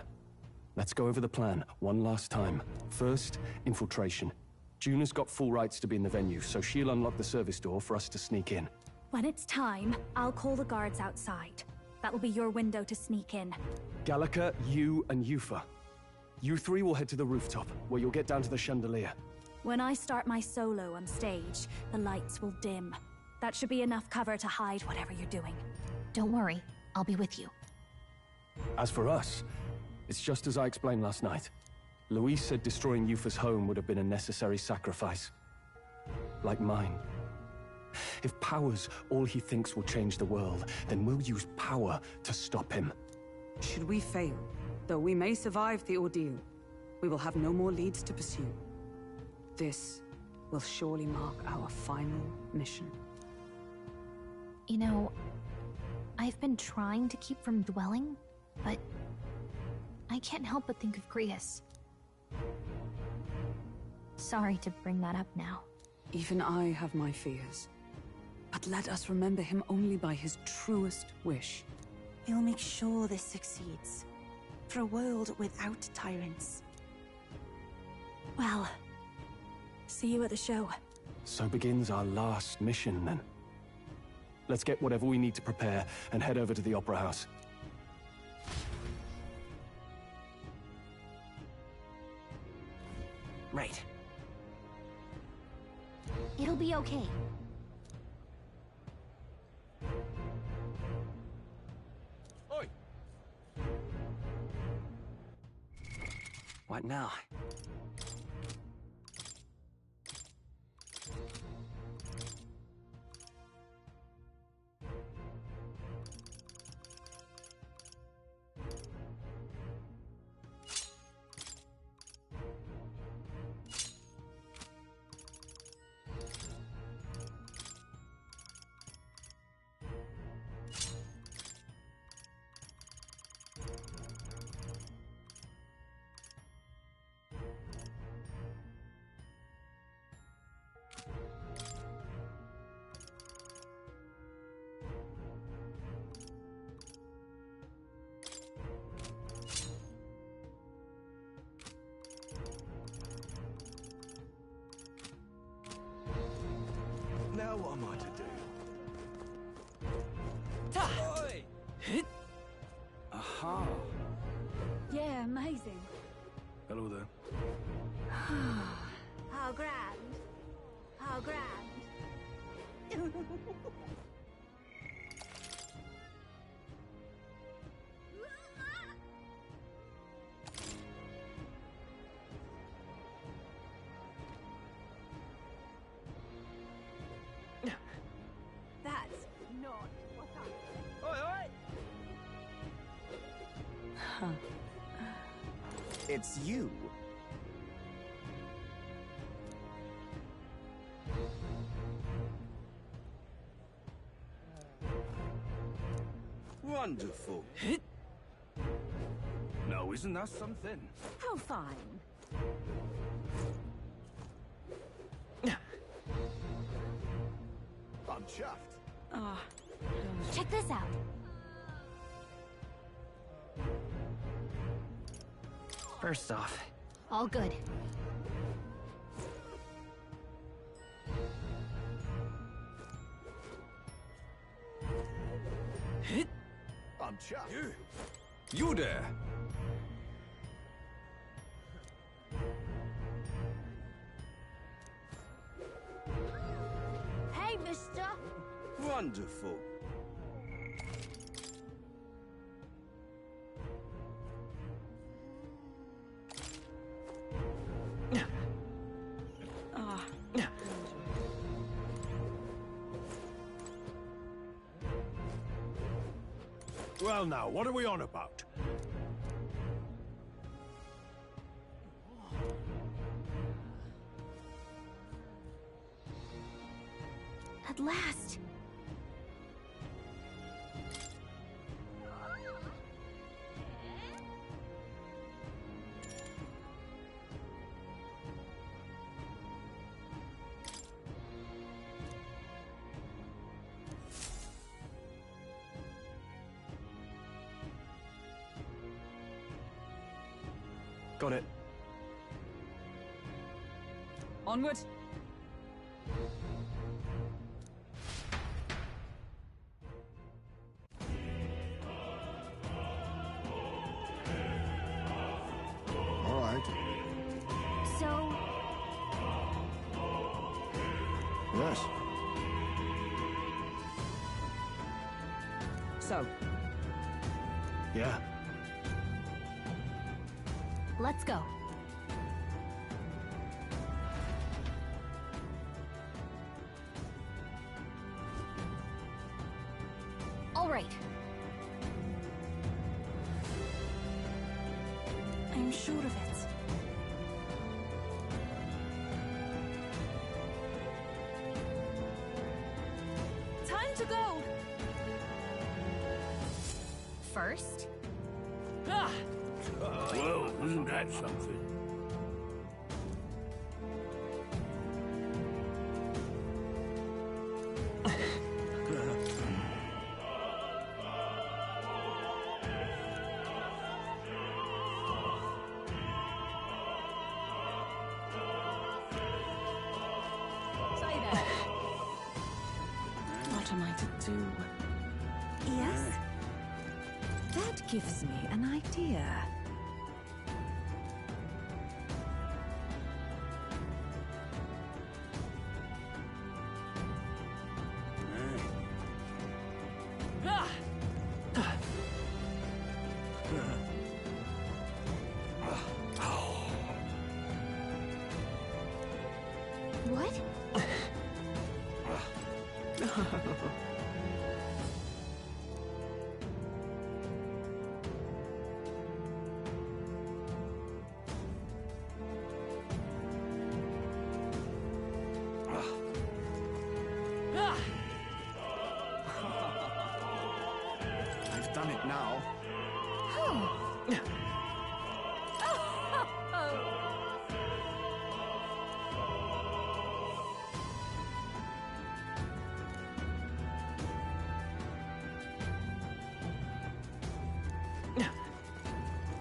Let's go over the plan one last time. First, infiltration. Juna's got full rights to be in the venue, so she'll unlock the service door for us to sneak in. When it's time, I'll call the guards outside. That'll be your window to sneak in. Gallica, you, and Yufa. You three will head to the rooftop, where you'll get down to the chandelier. When I start my solo on stage, the lights will dim. That should be enough cover to hide whatever you're doing. Don't worry, I'll be with you. As for us, it's just as I explained last night. Luis said destroying Yufa's home would have been a necessary sacrifice. Like mine. If power's all he thinks will change the world, then we'll use power to stop him. Should we fail, though we may survive the ordeal, we will have no more leads to pursue. This will surely mark our final mission. You know, I've been trying to keep from dwelling, but I can't help but think of Grius. Sorry to bring that up now. Even I have my fears. But let us remember him only by his truest wish. We'll make sure this succeeds. For a world without tyrants. Well, see you at the show. So begins our last mission, then. Let's get whatever we need to prepare and head over to the Opera House. Right. It'll be okay. Oi! What now? Now what am I to do? Oi! Hit! Aha! Yeah, amazing. Hello there. How grand. How grand. That's not what I... Oi, oi! It's you. Wonderful. No, isn't that something? How fine. I'm chuffed. Check this out. First off... All good. I'm chuffed. You there! Hey, mister! Wonderful. Well now, what are we on about? At last! Got it. Onward. All right. So... Yes. So. Yeah. Let's go. All right. I'm sure of it. Time to go! First? Ah! Well, isn't that something? Say that. What am I to do? Yes? That gives me an idea. Ah! What? Ah! I've done it now.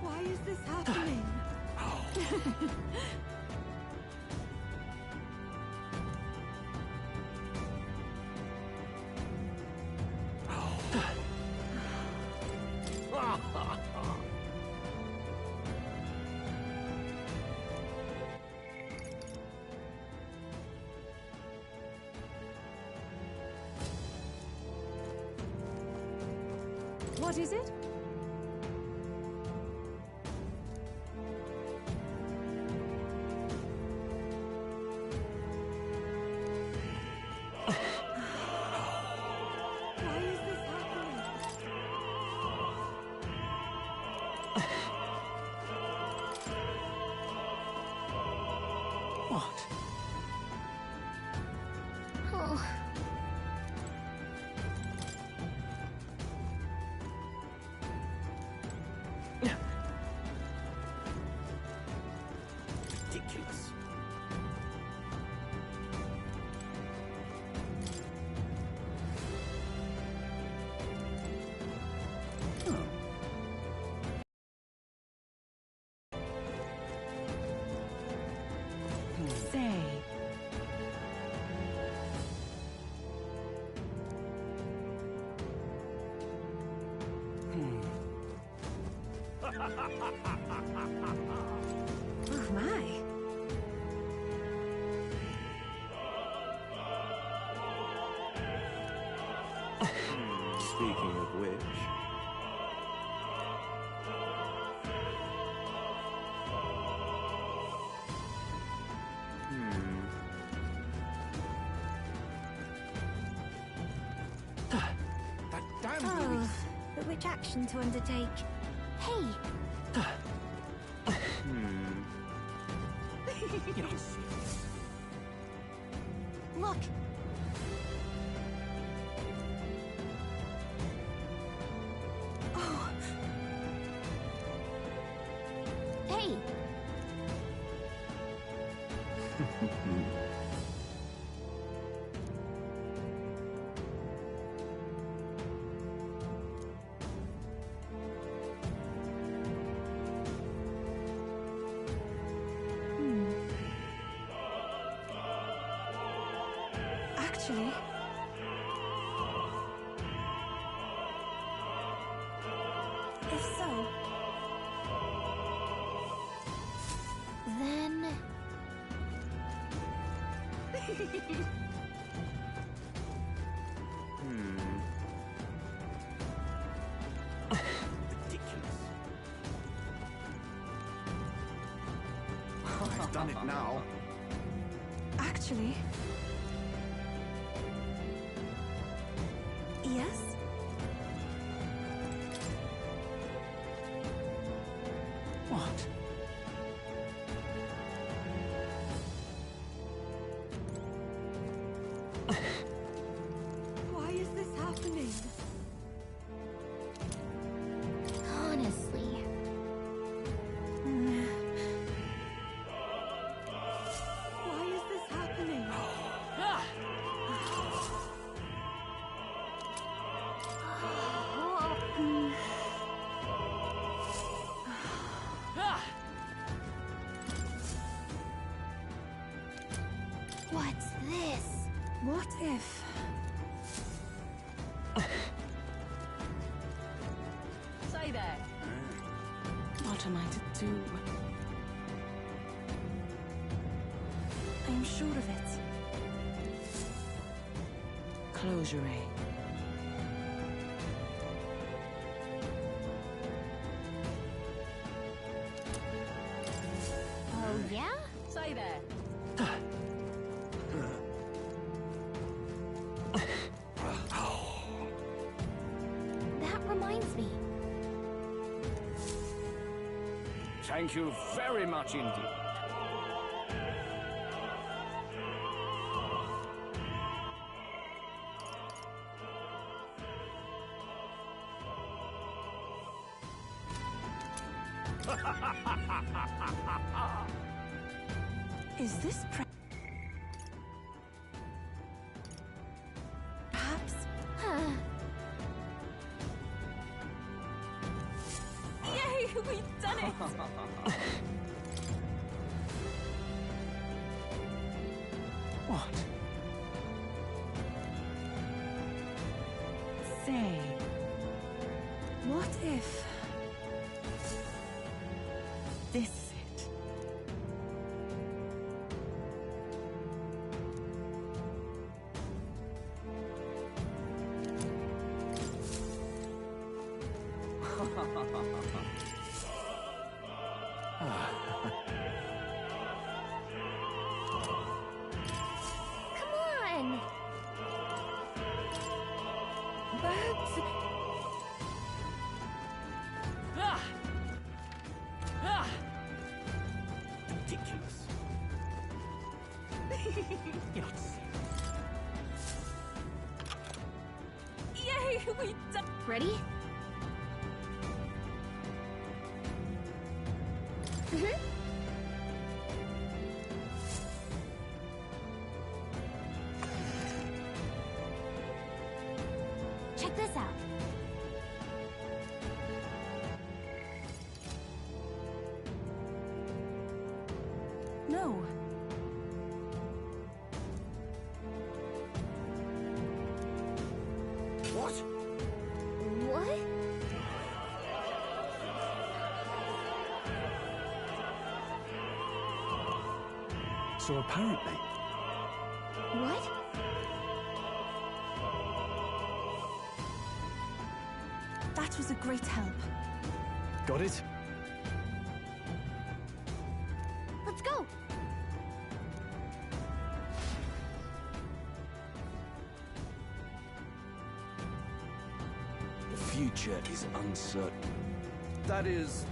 Why is this happening? What is it? Why is this happening? What? Oh. Ridiculous. Oh my. Speaking of which... That damn Oh, but which action to undertake? Hey! Look! Oh. Hey! Actually... If so... Then... I've done it now. Actually... Yes? What? Why is this happening? Honestly... Why is this happening? What's this? What if... Say there. What am I to do? I'm sure of it. Close your eye. Oh, yeah? Say there. That reminds me. Thank you very much indeed. Is this perhaps? Yay, we've done it! What? Say, what if this is it? Come on! Birds... Ridiculous. Yay, we done. Ready? Mm-hmm. Check this out. No. What? What? So apparently... What? That was a great help. Got it? Let's go! The future is uncertain. That is...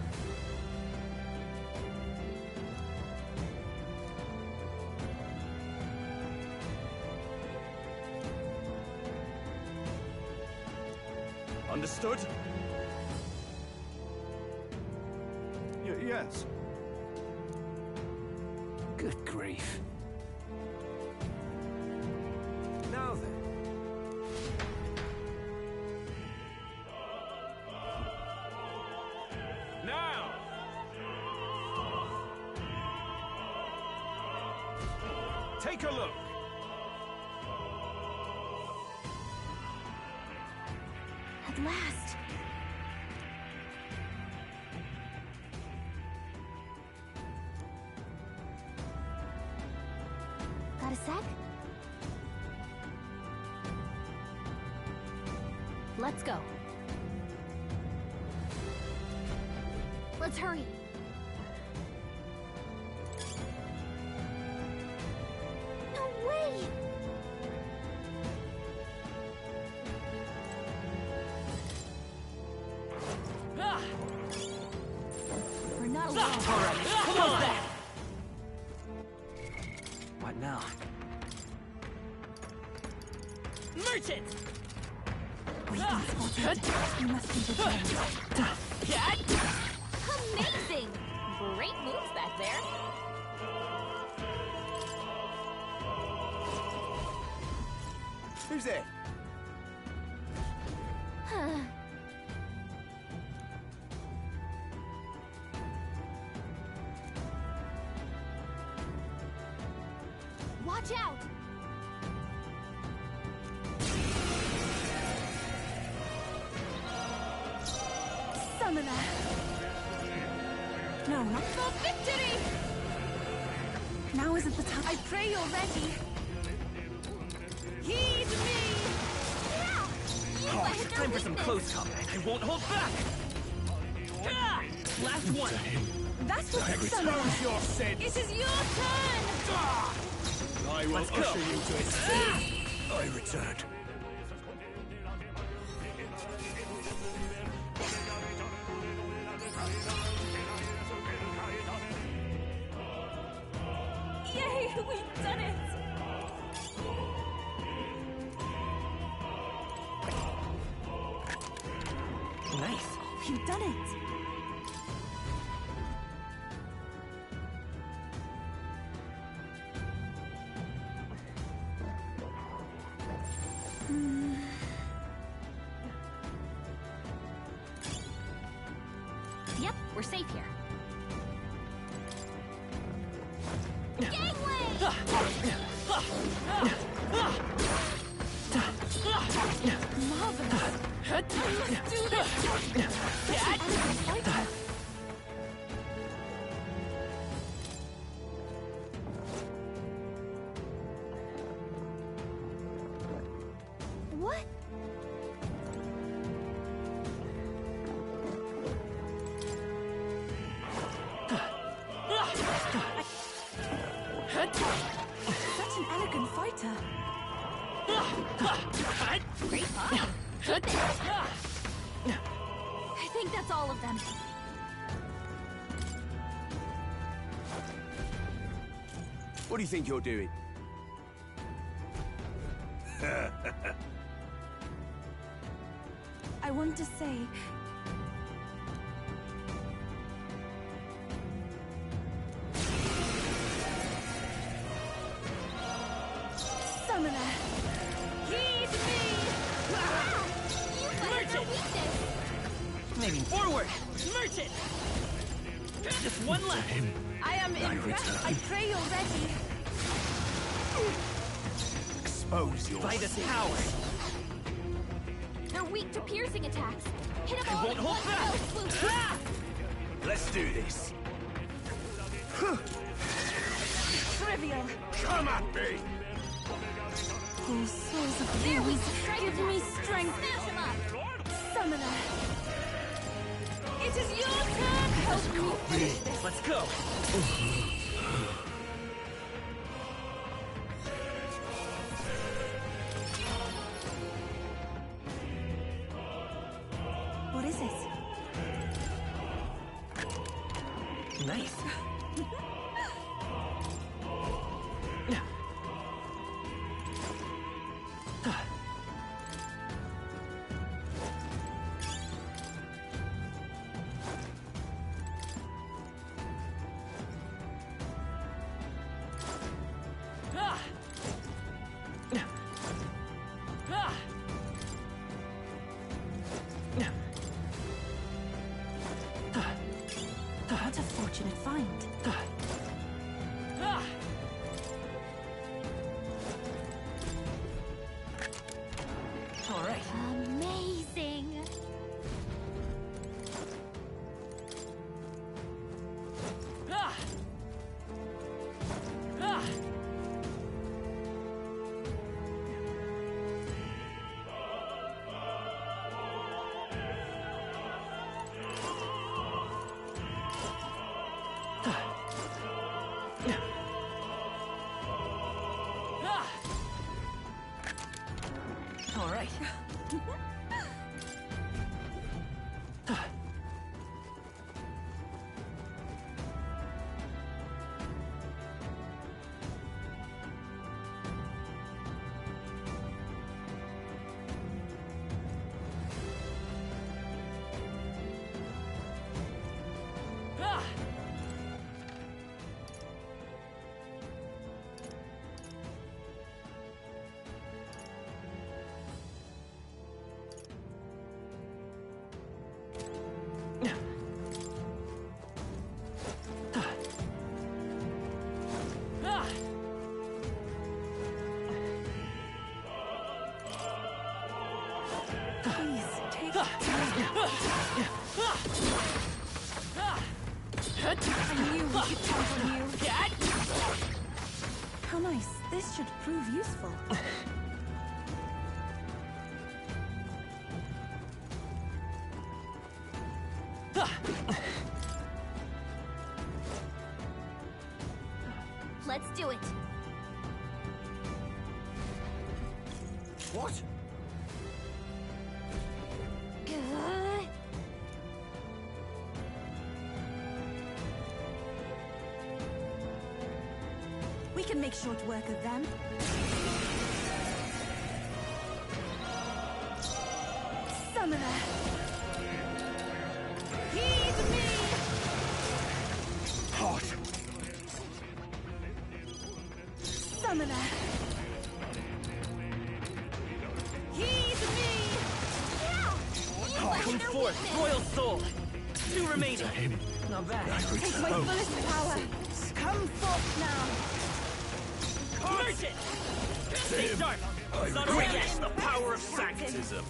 Understood? Yes. Good grief. Now then. Now! Take a look. At last! Got a sec? Let's go. Let's hurry. No way! We're not alone. Come on! What now? Merchant! We've been spotted. We must be vigilant. Amazing! Great moves back there. Who's there? Watch out! Summoner! No, not For victory! now. Isn't the time? I pray you're ready. Heed me! Oh, it's time for some close combat. I won't hold back! Last one! That's what Expose Summoner! your sin! It is your turn! I will Let's go. usher you to its I returned. Yay, we've done it! Nice. You've done it! Yep, we're safe here. Gangway! Marvelous! Let's do this! What? Such an elegant fighter. Great fight. I think that's all of them. What do you think you're doing? I want to say... Summoner! Heed me! Merchant! Maybe forward! Merchant! Just one left! I am impressed. I pray you're ready. Expose your By the sin. power! They're weak to piercing attacks. Hit them all won't at hold once. back. Go, Swoop. Let's do this. trivial. Come at me! Oh, souls of There we demons, strike give him me up. strength. Smash him up. Summoner. It is your turn. Help me finish this. Let's go! What is it? Nice. What a fortunate find. All right. Amazing. All right. Please, take I knew we could count on you. How nice. This should prove useful. Let's do it. What? We can make short work of them. Summoner. Heed me. Hot. Summoner. Heed me. Come forth, Royal Soul. 2 remaining. Not bad. Take my fullest power. Come forth now. Merchant! Stay sharp! It's not over yet! The power of sanctism!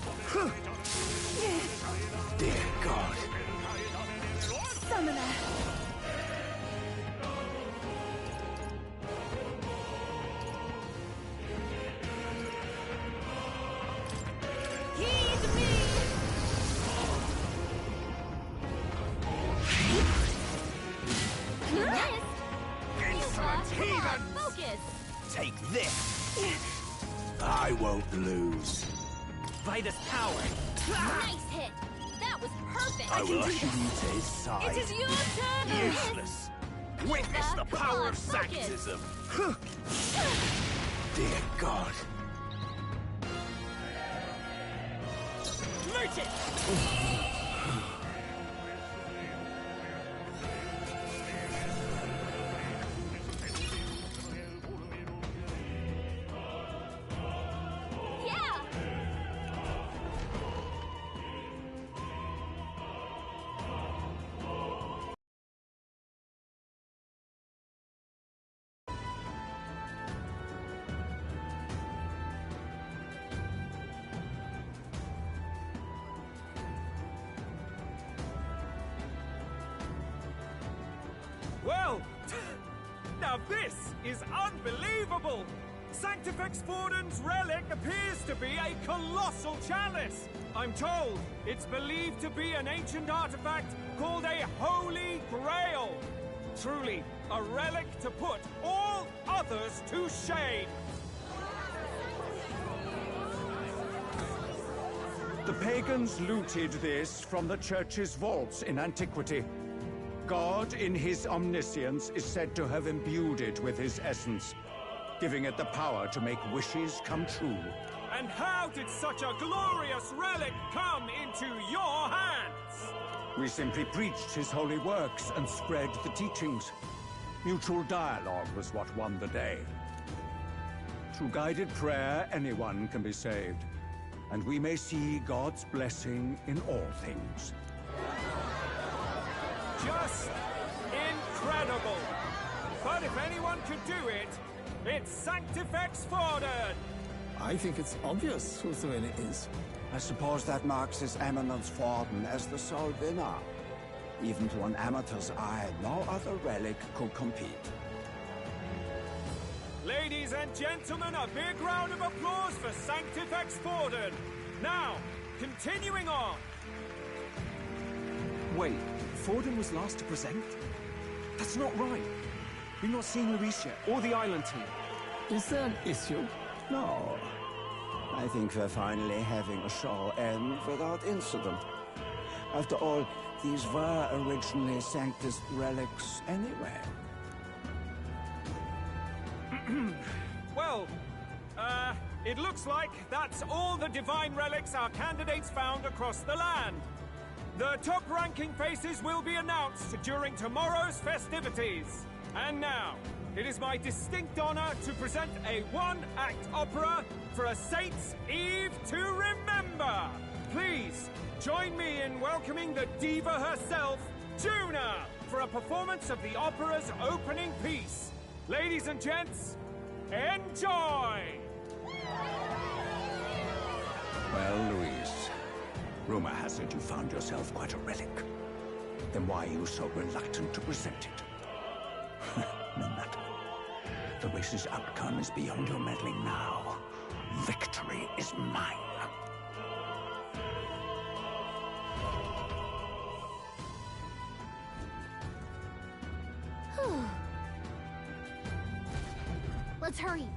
Dear God. Summoner. Heed me. Insolent heathen! Focus. Take this! I won't lose. By this power! Nice hit. That was perfect. I will usher you to his side. It is your turn. Useless! Witness the power of sanctism! Dear God. Merchant! Well, now Now this is unbelievable! Sanctifex Forden's relic appears to be a colossal chalice. I'm told it's believed to be an ancient artifact called a Holy Grail. Truly, a relic to put all others to shame. The pagans looted this from the church's vaults in antiquity. God, in his omniscience, is said to have imbued it with his essence, giving it the power to make wishes come true. And how did such a glorious relic come into your hands? We simply preached his holy works and spread the teachings. Mutual dialogue was what won the day. Through guided prayer, anyone can be saved, and we may see God's blessing in all things. Just incredible! But if anyone could do it, it's Sanctifex Forden! I think it's obvious who the winner is. I suppose that marks His Eminence Forden as the sole winner. Even to an amateur's eye, no other relic could compete. Ladies and gentlemen, a big round of applause for Sanctifex Forden! Now, continuing on! Wait, Forden was last to present? That's not right. We've not seen Luis yet, or the island team. Is there an issue? No. I think we're finally having a show end without incident. After all, these were originally Sanctus relics anyway. Well, it looks like that's all the divine relics our candidates found across the land. The top-ranking faces will be announced during tomorrow's festivities. And now, it is my distinct honor to present a one-act opera for a Saint's Eve to remember. Please, join me in welcoming the diva herself, Juna, for a performance of the opera's opening piece. Ladies and gents, enjoy! Well, Luis, rumor has it you found yourself quite a relic. Then why are you so reluctant to present it? No matter. The race's outcome is beyond your meddling now. Victory is mine. Let's hurry.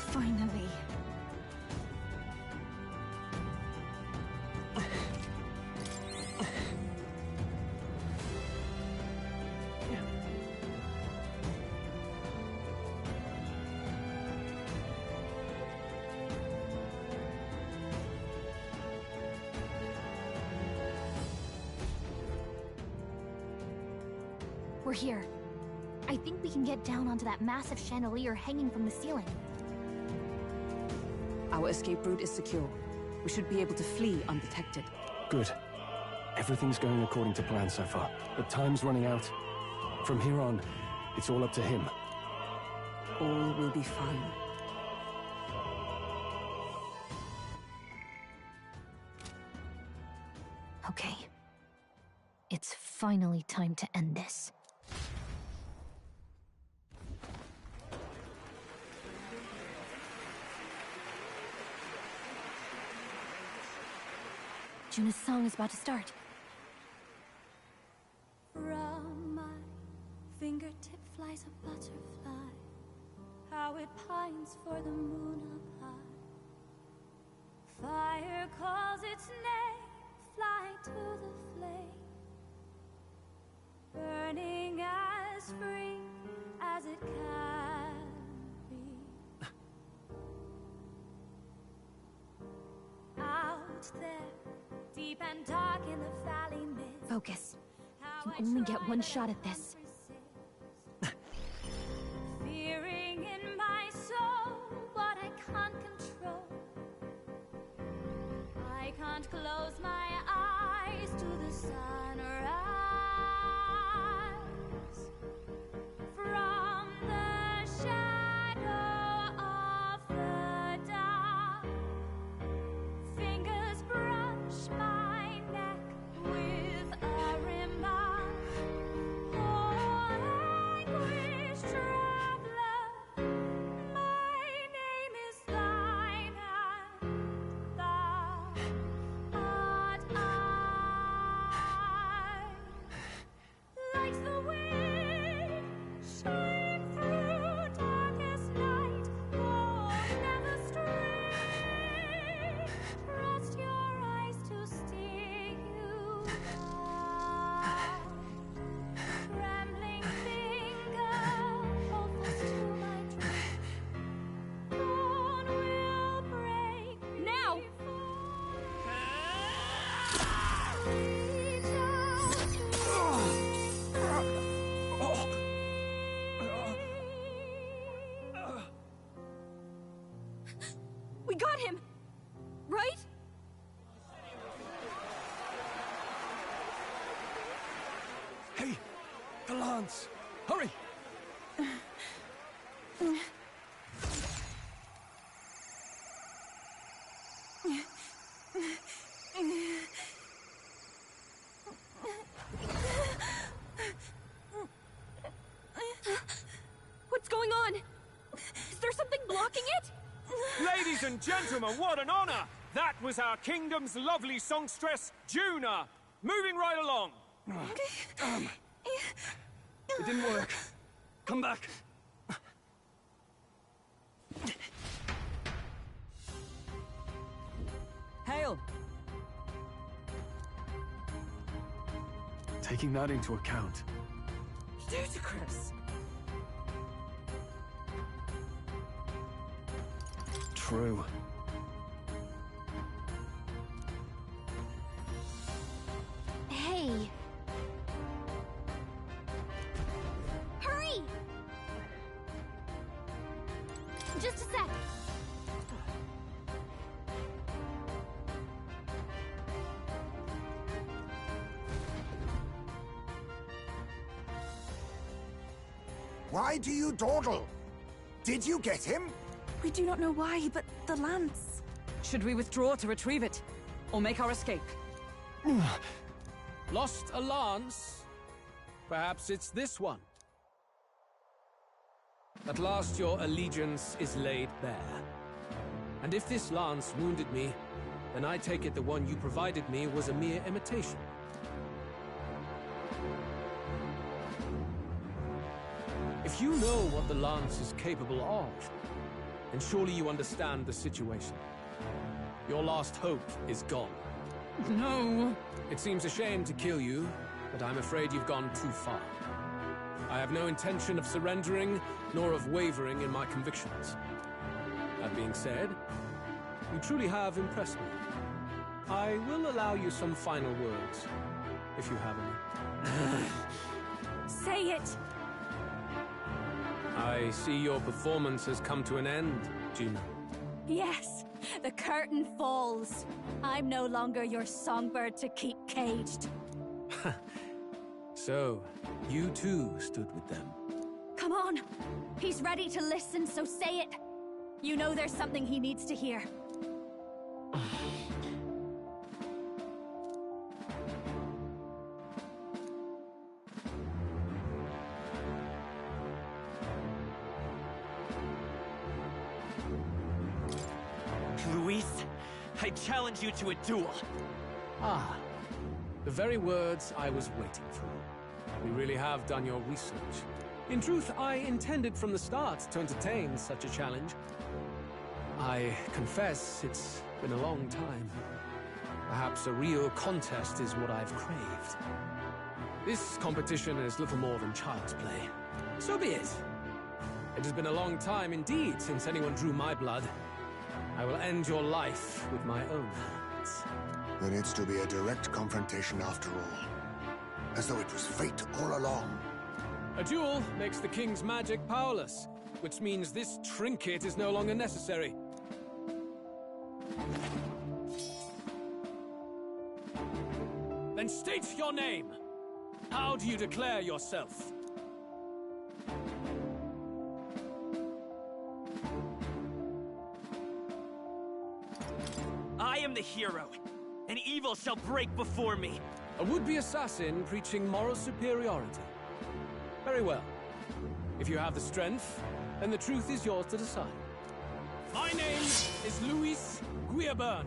Finally. We're here. I think we can get down onto that massive chandelier hanging from the ceiling. Our escape route is secure. We should be able to flee undetected. Good. Everything's going according to plan so far, but time's running out. From here on, it's all up to him. All will be fine. Okay. It's finally time to end this. Juna's song is about to start. From my fingertip flies a butterfly, how it pines for the moon up high. Fire calls its name, fly to the flame, burning as free as it can be. Out there, deep and dark in the valley mid. Focus. You can only get one shot at this. Fearing in my soul what I can't control. I can't close my eyes to the sunrise. From the shadow of the dark, fingers brush my neck with a remark. got him! Right? Hey! The lance! Hurry! What's going on? Is there something blocking it? Ladies and gentlemen, what an honor! That was our kingdom's lovely songstress, Juna. Moving right along. It didn't work. Come back. Hail! Taking that into account. Ludicrous! True. Hey. Hurry! Just a sec. Why do you dawdle? Did you get him? We do not know why, but the lance... Should we withdraw to retrieve it? Or make our escape? Lost a lance? Perhaps it's this one. At last your allegiance is laid bare. And if this lance wounded me, then I take it the one you provided me was a mere imitation. If you know what the lance is capable of, then surely you understand the situation. Your last hope is gone. No! It seems a shame to kill you, but I'm afraid you've gone too far. I have no intention of surrendering, nor of wavering in my convictions. That being said, you truly have impressed me. I will allow you some final words, if you have any. Say it! I see your performance has come to an end, Juna. Yes, the curtain falls. I'm no longer your songbird to keep caged. So, you too stood with them. Come on! He's ready to listen, so say it! You know there's something he needs to hear. Luis, I challenge you to a duel. Ah, the very words I was waiting for. We really have done your research. In truth, I intended from the start to entertain such a challenge. I confess it's been a long time. Perhaps a real contest is what I've craved. This competition is little more than child's play. So be it. It has been a long time indeed since anyone drew my blood. I will end your life with my own hands. Then it's to be a direct confrontation after all. As though it was fate all along. A duel makes the king's magic powerless, which means this trinket is no longer necessary. Then state your name. How do you declare yourself? I am the hero, and evil shall break before me. A would-be assassin preaching moral superiority. Very well. If you have the strength, then the truth is yours to decide. My name is Luis Guiaburn.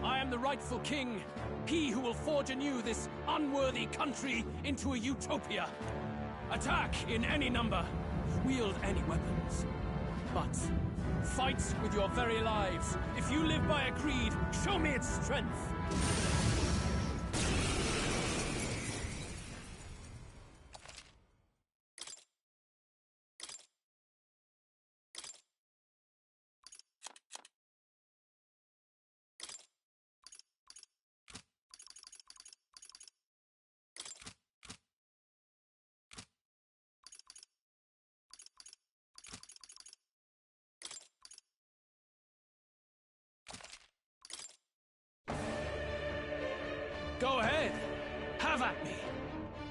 I am the rightful king, he who will forge anew this unworthy country into a utopia. Attack in any number, wield any weapons. But fight with your very lives. If you live by a creed, show me its strength. Go ahead. Have at me.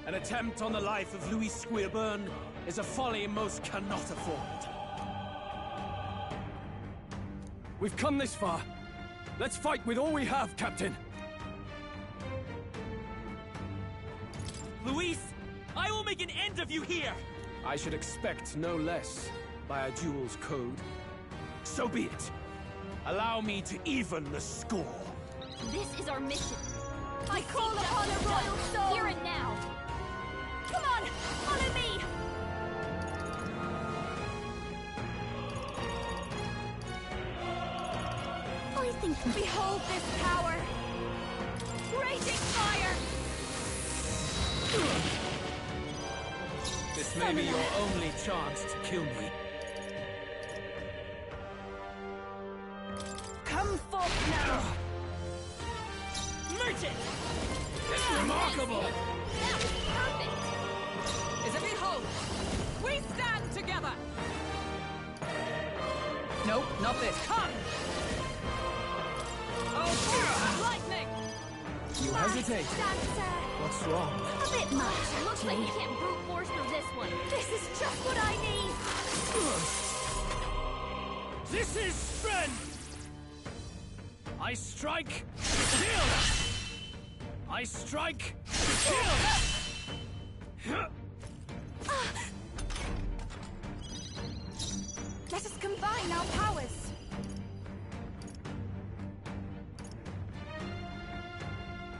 An attempt on the life of Louis Squeerburn is a folly most cannot afford. We've come this far. Let's fight with all we have, Captain. Luis, I will make an end of you here! I should expect no less by a duel's code. So be it. Allow me to even the score. This is our mission. I call upon a royal soul! Here and now! Come on! Follow me! I think... Behold this power! Raging fire! This may be your only chance to kill me. Come forth now! Merchant! It's remarkable! That was perfect! Is it behold? We stand together! Nope, not this. Come! Oh, lightning! You hesitate. What's wrong? A bit much, Looks like we can't brute force through this one. This is just what I need! This is strength! I strike, kill! I strike, kill! Let us combine our powers!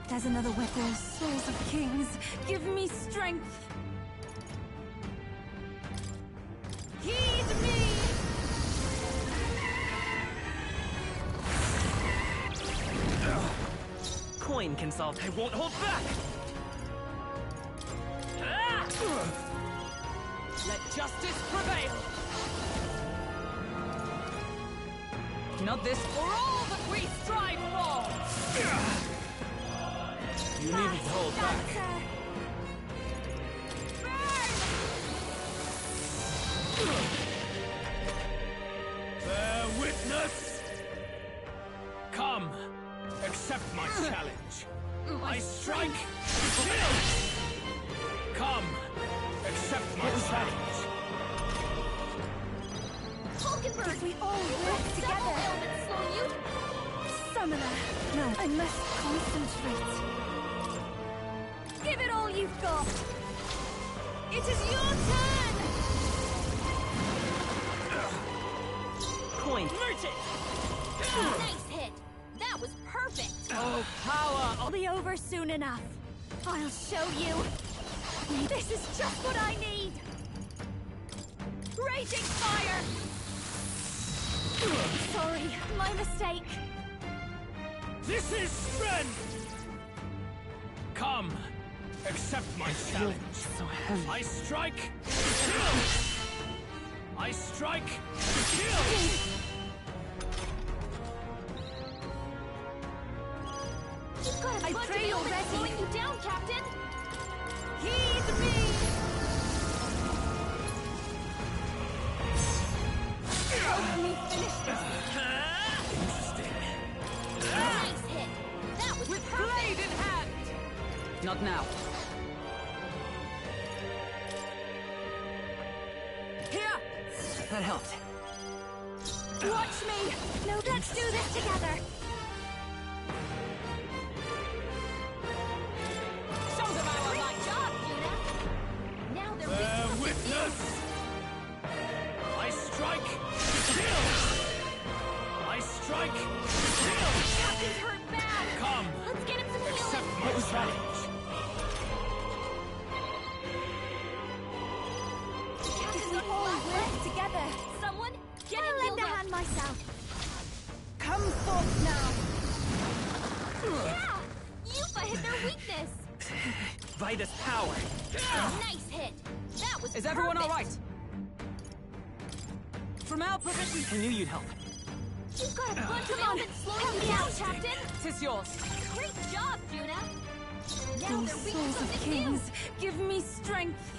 There's another weapon. Souls of kings, give me strength. Heed me! Coin can solve. I won't hold back! Let justice prevail! Not this for all that we strive for! You needn't hold back. Bear witness! Come, accept my challenge. I strike, kill! Come, accept my challenge. Hulkenberg! If we all work Several together! ailments slow you. Summoner! No. I must concentrate. Give it all you've got! It is your turn! Coin. Merchant! Nice hit. That was perfect. Oh, power! I'll be over soon enough. I'll show you. This is just what I need. Raging fire! Sorry, my mistake. This is strength! Come, accept my challenge. So heavy. I strike, kill! I strike, kill! You've got a I bunch of pray you're ailments ready. slowing you down, Captain. Heed me! Help me finish this. Interesting. Nice hit. That was With perfect. blade in hand! Not now. Here! That helped. Watch me! No, let's do this together! Show them our Great light! job, Juna. Now they're Bear weak. witness! I strike, kill! I strike, kill! Captain's hurt bad. Come, Let's get him some healing. accept my challenge. If we all work together, Someone, get I'll him lend healed a up. hand myself. Come forth now. Yeah! Yuffie hit their weakness. Vitus power. Nice hit. That was Is everyone perfect. all right? From our provision... I knew you'd help. You've got a bunch of ailments slowing you down, Captain. Tis yours. Great job, Juna. Now Those they're weak to souls of something kings, give me strength.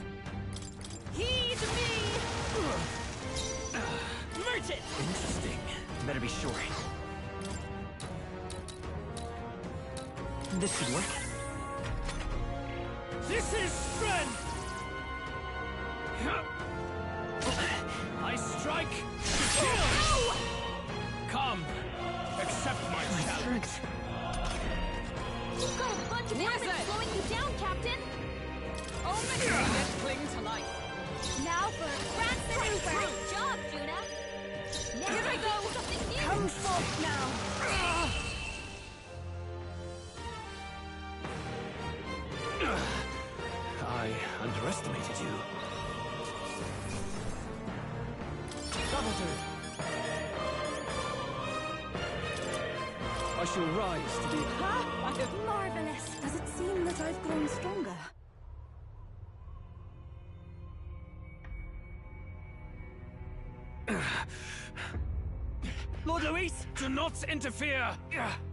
Heed me! Merchant! Interesting. Better be sure. This should work. This is strength! I strike to kill! Come, accept my challenge. You've got a bunch of enemies slowing you down, Captain! Only you get cling to life. Now for grand maneuver! Great job, Juna! Now Here I go! Something new! Come forth now! I underestimated you. That'll do. I shall rise to the... Marvelous! Does it seem that I've grown stronger? Lord Luis, do not interfere!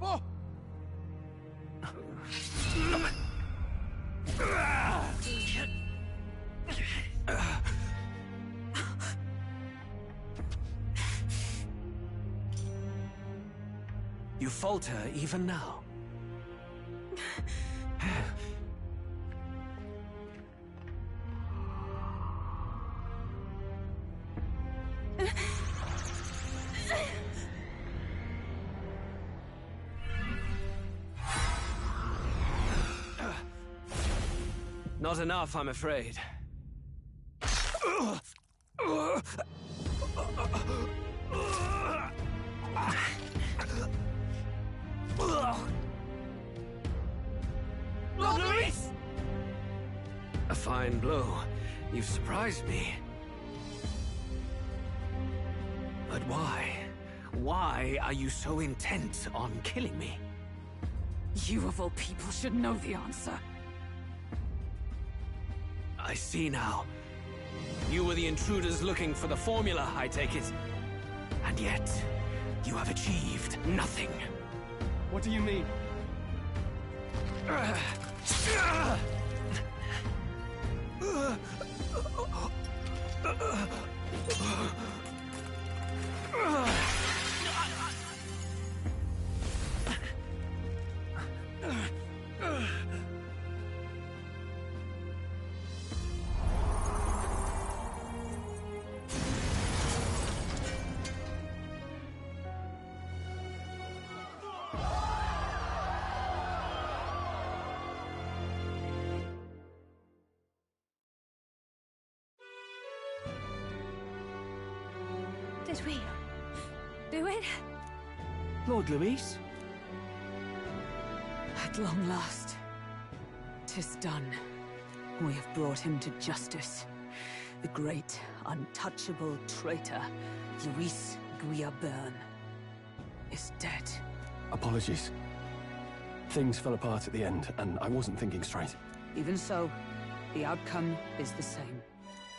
Oh. You falter even now. Not enough, I'm afraid. Lord Luis! A fine blow. You've surprised me. But why? Why are you so intent on killing me? You of all people should know the answer. I see now. You were the intruders looking for the formula, I take it. And yet, you have achieved nothing. What do you mean? Did we do it? Lord Luis? At long last, 'tis done. We have brought him to justice. The great, untouchable traitor, Luis Guillaburn, is dead. Apologies. Things fell apart at the end, and I wasn't thinking straight. Even so, the outcome is the same.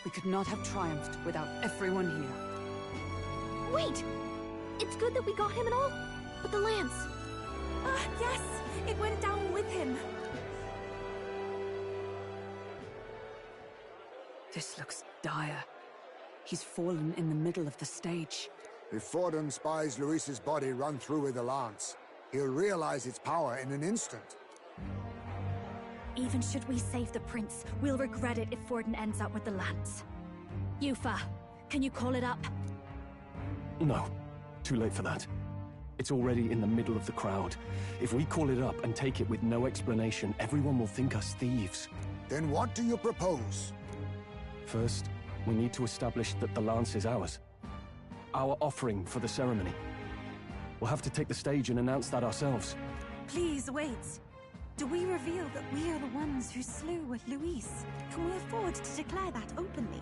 We could not have triumphed without everyone here. Wait! It's good that we got him and all, but the lance... Yes! It went down with him! This looks dire. He's fallen in the middle of the stage. If Forden spies Luis's body run through with the lance, he'll realize its power in an instant. Even should we save the prince, we'll regret it if Forden ends up with the lance. Yufa, can you call it up? No. Too late for that. It's already in the middle of the crowd. If we call it up and take it with no explanation, everyone will think us thieves. Then what do you propose? First, we need to establish that the lance is ours. Our offering for the ceremony. We'll have to take the stage and announce that ourselves. Please, wait. Do we reveal that we are the ones who slew Luis? Can we afford to declare that openly?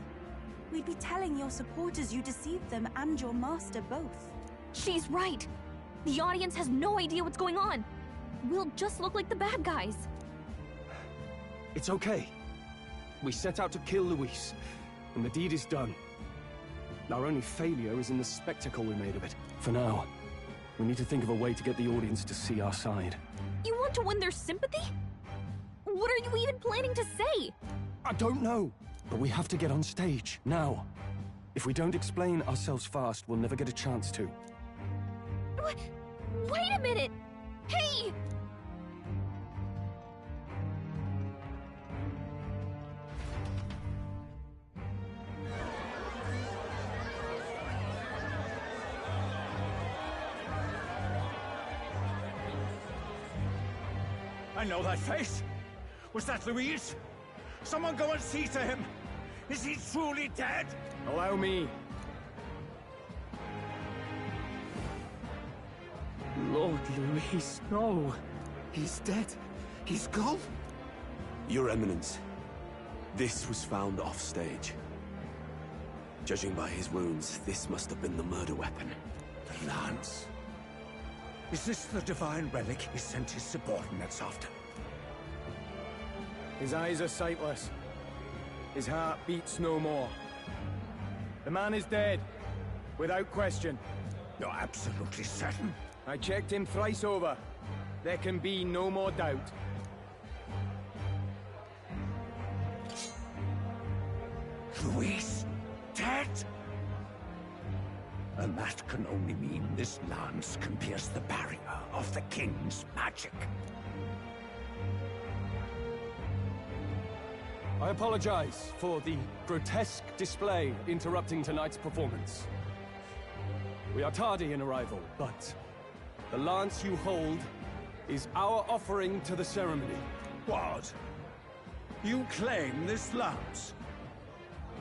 We'd be telling your supporters you deceived them and your master both. She's right! The audience has no idea what's going on! We'll just look like the bad guys! It's okay. We set out to kill Luis, and the deed is done. Our only failure is in the spectacle we made of it. For now, we need to think of a way to get the audience to see our side. You want to win their sympathy? What are you even planning to say? I don't know, but we have to get on stage, now. If we don't explain ourselves fast, we'll never get a chance to. Wait a minute! Hey! I know that face. Was that Luis? Someone go and see to him. Is he truly dead? Allow me. Lord Luis, no. He's dead. He's gone. Your Eminence, this was found off-stage. Judging by his wounds, this must have been the murder weapon. The lance. Is this the divine relic he sent his subordinates after? His eyes are sightless. His heart beats no more. The man is dead, without question. You're absolutely certain? I checked him thrice over. There can be no more doubt. Luis, dead? And that can only mean this lance can pierce the barrier of the King's magic. I apologize for the grotesque display interrupting tonight's performance. We are tardy in arrival, but the lance you hold is our offering to the ceremony. What? You claim this lance?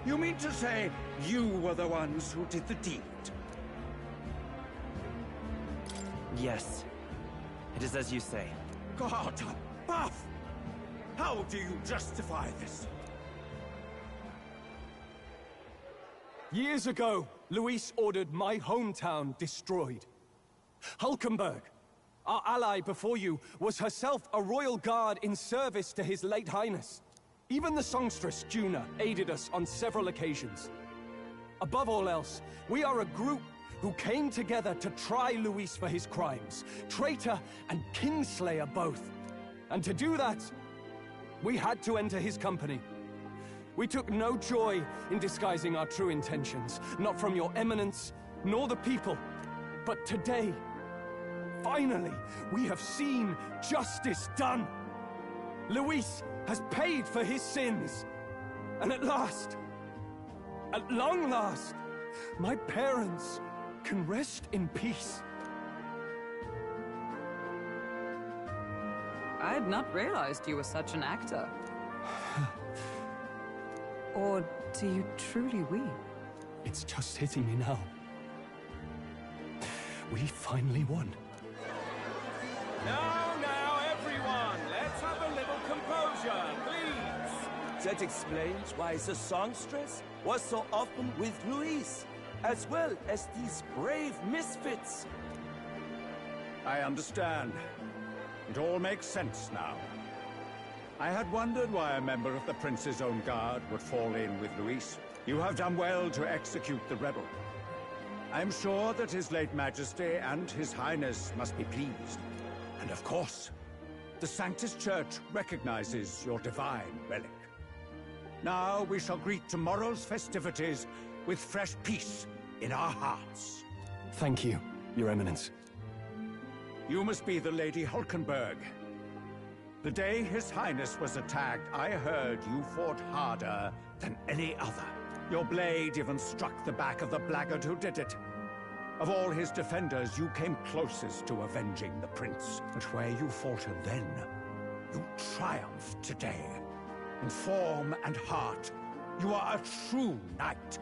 You mean to say you were the ones who did the deed? Yes. It is as you say. God above! How do you justify this? Years ago, Luis ordered my hometown destroyed. Hulkenberg, our ally before you, was herself a royal guard in service to his late highness. Even the songstress, Juna, aided us on several occasions. Above all else, we are a group who came together to try Luis for his crimes. Traitor and Kingslayer both. And to do that, we had to enter his company. We took no joy in disguising our true intentions, not from your eminence, nor the people. But today, finally, we have seen justice done. Luis has paid for his sins. And at last, at long last, my parents can rest in peace. I had not realized you were such an actor. Or do you truly weep? It's just hitting me now. We finally won. Now, everyone, let's have a little composure, please. That explains why the songstress was so often with Luis, as well as these brave misfits. I understand. It all makes sense now. I had wondered why a member of the Prince's own guard would fall in with Luis. You have done well to execute the rebel. I'm sure that His late Majesty and His Highness must be pleased. And of course, the Sanctus Church recognizes your divine relic. Now we shall greet tomorrow's festivities with fresh peace in our hearts. Thank you, Your Eminence. You must be the Lady Hulkenberg. The day His Highness was attacked, I heard you fought harder than any other. Your blade even struck the back of the blackguard who did it. Of all his defenders, you came closest to avenging the prince. But where you faltered then, you triumphed today. In form and heart, you are a true knight.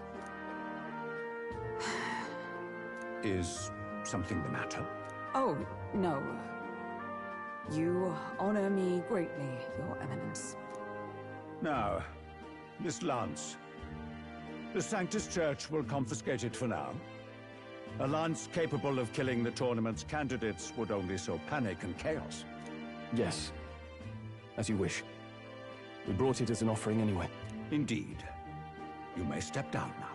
Is something the matter? Oh, no. You honor me greatly, Your Eminence. Now, this lance. The Sanctus Church will confiscate it for now. A lance capable of killing the tournament's candidates would only sow panic and chaos. Yes, as you wish. We brought it as an offering anyway. Indeed. You may step down now.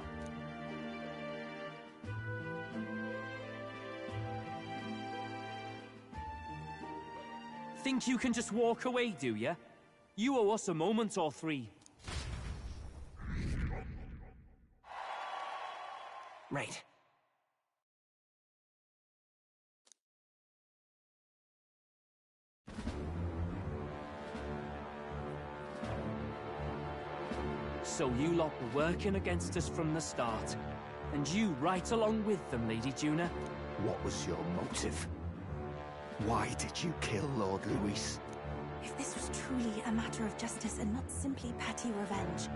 Think you can just walk away, do ya? You owe us a moment or three. Right. So you lot were working against us from the start. And you right along with them, Lady Juna? What was your motive? Why did you kill Lord Luis? If this was truly a matter of justice and not simply petty revenge,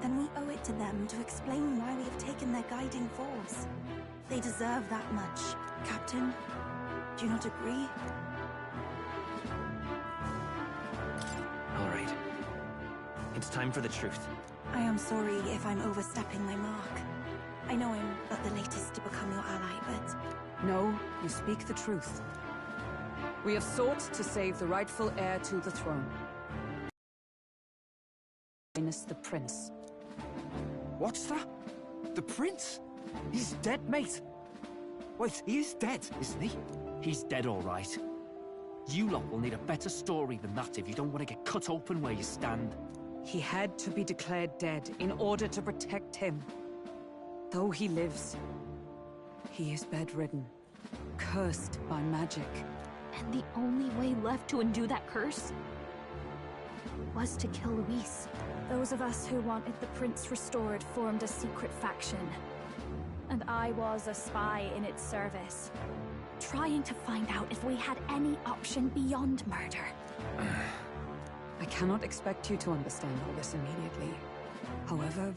then we owe it to them to explain why we have taken their guiding force. They deserve that much. Captain, do you not agree? All right. It's time for the truth. I am sorry if I'm overstepping my mark. I know I'm but the latest to become your ally, but... No, you speak the truth. We have sought to save the rightful heir to the throne. Highness the Prince. What's that? The Prince? He's dead, mate. Wait, he is dead, isn't he? He's dead, all right. You lot will need a better story than that if you don't want to get cut open where you stand. He had to be declared dead in order to protect him. Though he lives, he is bedridden, cursed by magic. And the only way left to undo that curse was to kill Luis. Those of us who wanted the prince restored formed a secret faction. And I was a spy in its service, trying to find out if we had any option beyond murder. I cannot expect you to understand all this immediately. However...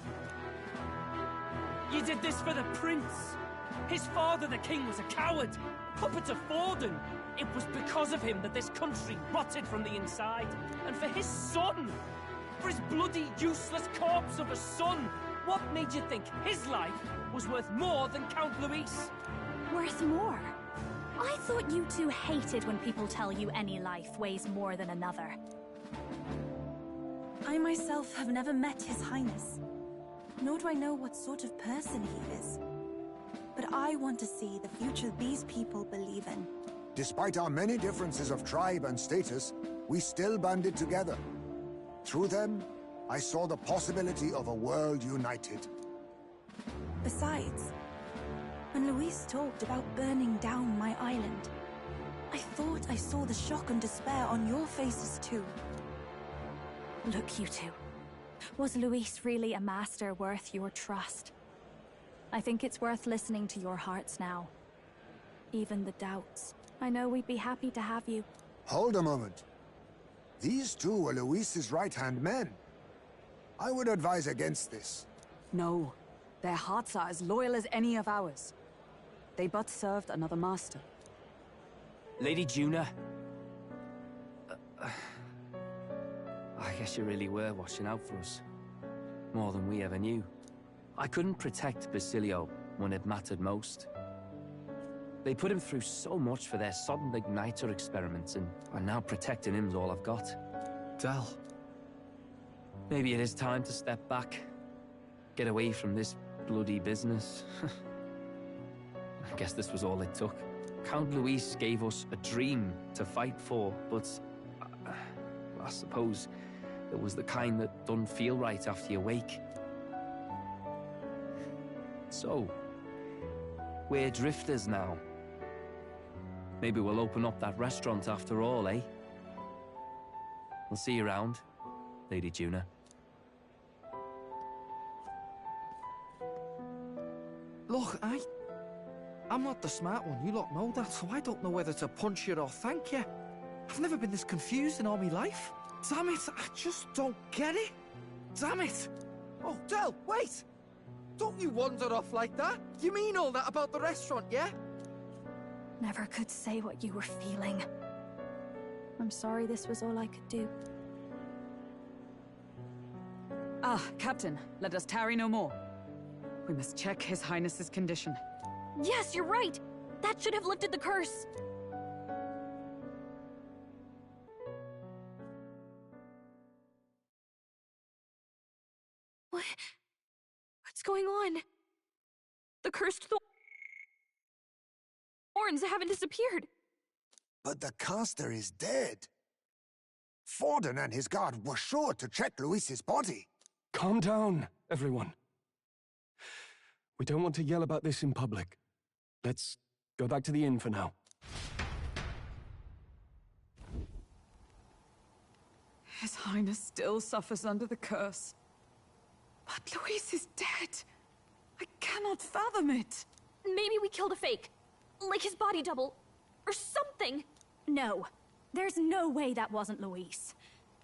You did this for the prince! His father, the king, was a coward! Puppet of Forden! It was because of him that this country rotted from the inside! And for his son! For his bloody, useless corpse of a son! What made you think his life was worth more than Count Luis? Worth more? I thought you two hated when people tell you any life weighs more than another. I myself have never met His Highness, nor do I know what sort of person he is. But I want to see the future these people believe in. Despite our many differences of tribe and status, we still banded together. Through them, I saw the possibility of a world united. Besides, when Luis talked about burning down my island, I thought I saw the shock and despair on your faces too. Look, you two. Was Luis really a master worth your trust? I think it's worth listening to your hearts now. Even the doubts. I know we'd be happy to have you. Hold a moment. These two were Luis's right-hand men. I would advise against this. No. Their hearts are as loyal as any of ours. They but served another master. Lady Juna. I guess you really were watching out for us. More than we ever knew. I couldn't protect Basilio when it mattered most. They put him through so much for their sudden igniter experiments, and now protecting him's all I've got. Del. Maybe it is time to step back. Get away from this bloody business. I guess this was all it took. Count Luis gave us a dream to fight for, but I suppose it was the kind that doesn't feel right after you wake. So, we're drifters now. Maybe we'll open up that restaurant after all, eh? We'll see you around, Lady Juna. Look, I'm not the smart one, you lot know that, so I don't know whether to punch you or thank you. I've never been this confused in all my life. Damn it, I just don't get it. Damn it. Oh, Del, wait! Don't you wander off like that? You mean all that about the restaurant, yeah? Never could say what you were feeling. I'm sorry this was all I could do. Ah, Captain, let us tarry no more. We must check His Highness's condition. Yes, you're right! That should have lifted the curse! What's going on? The cursed thorns haven't disappeared. But the caster is dead. Forden and his guard were sure to check Luis's body. Calm down, everyone. We don't want to yell about this in public. Let's go back to the inn for now. His Highness still suffers under the curse. But Luis is dead. I cannot fathom it. Maybe we killed a fake. Like his body double. Or something. No. There's no way that wasn't Luis.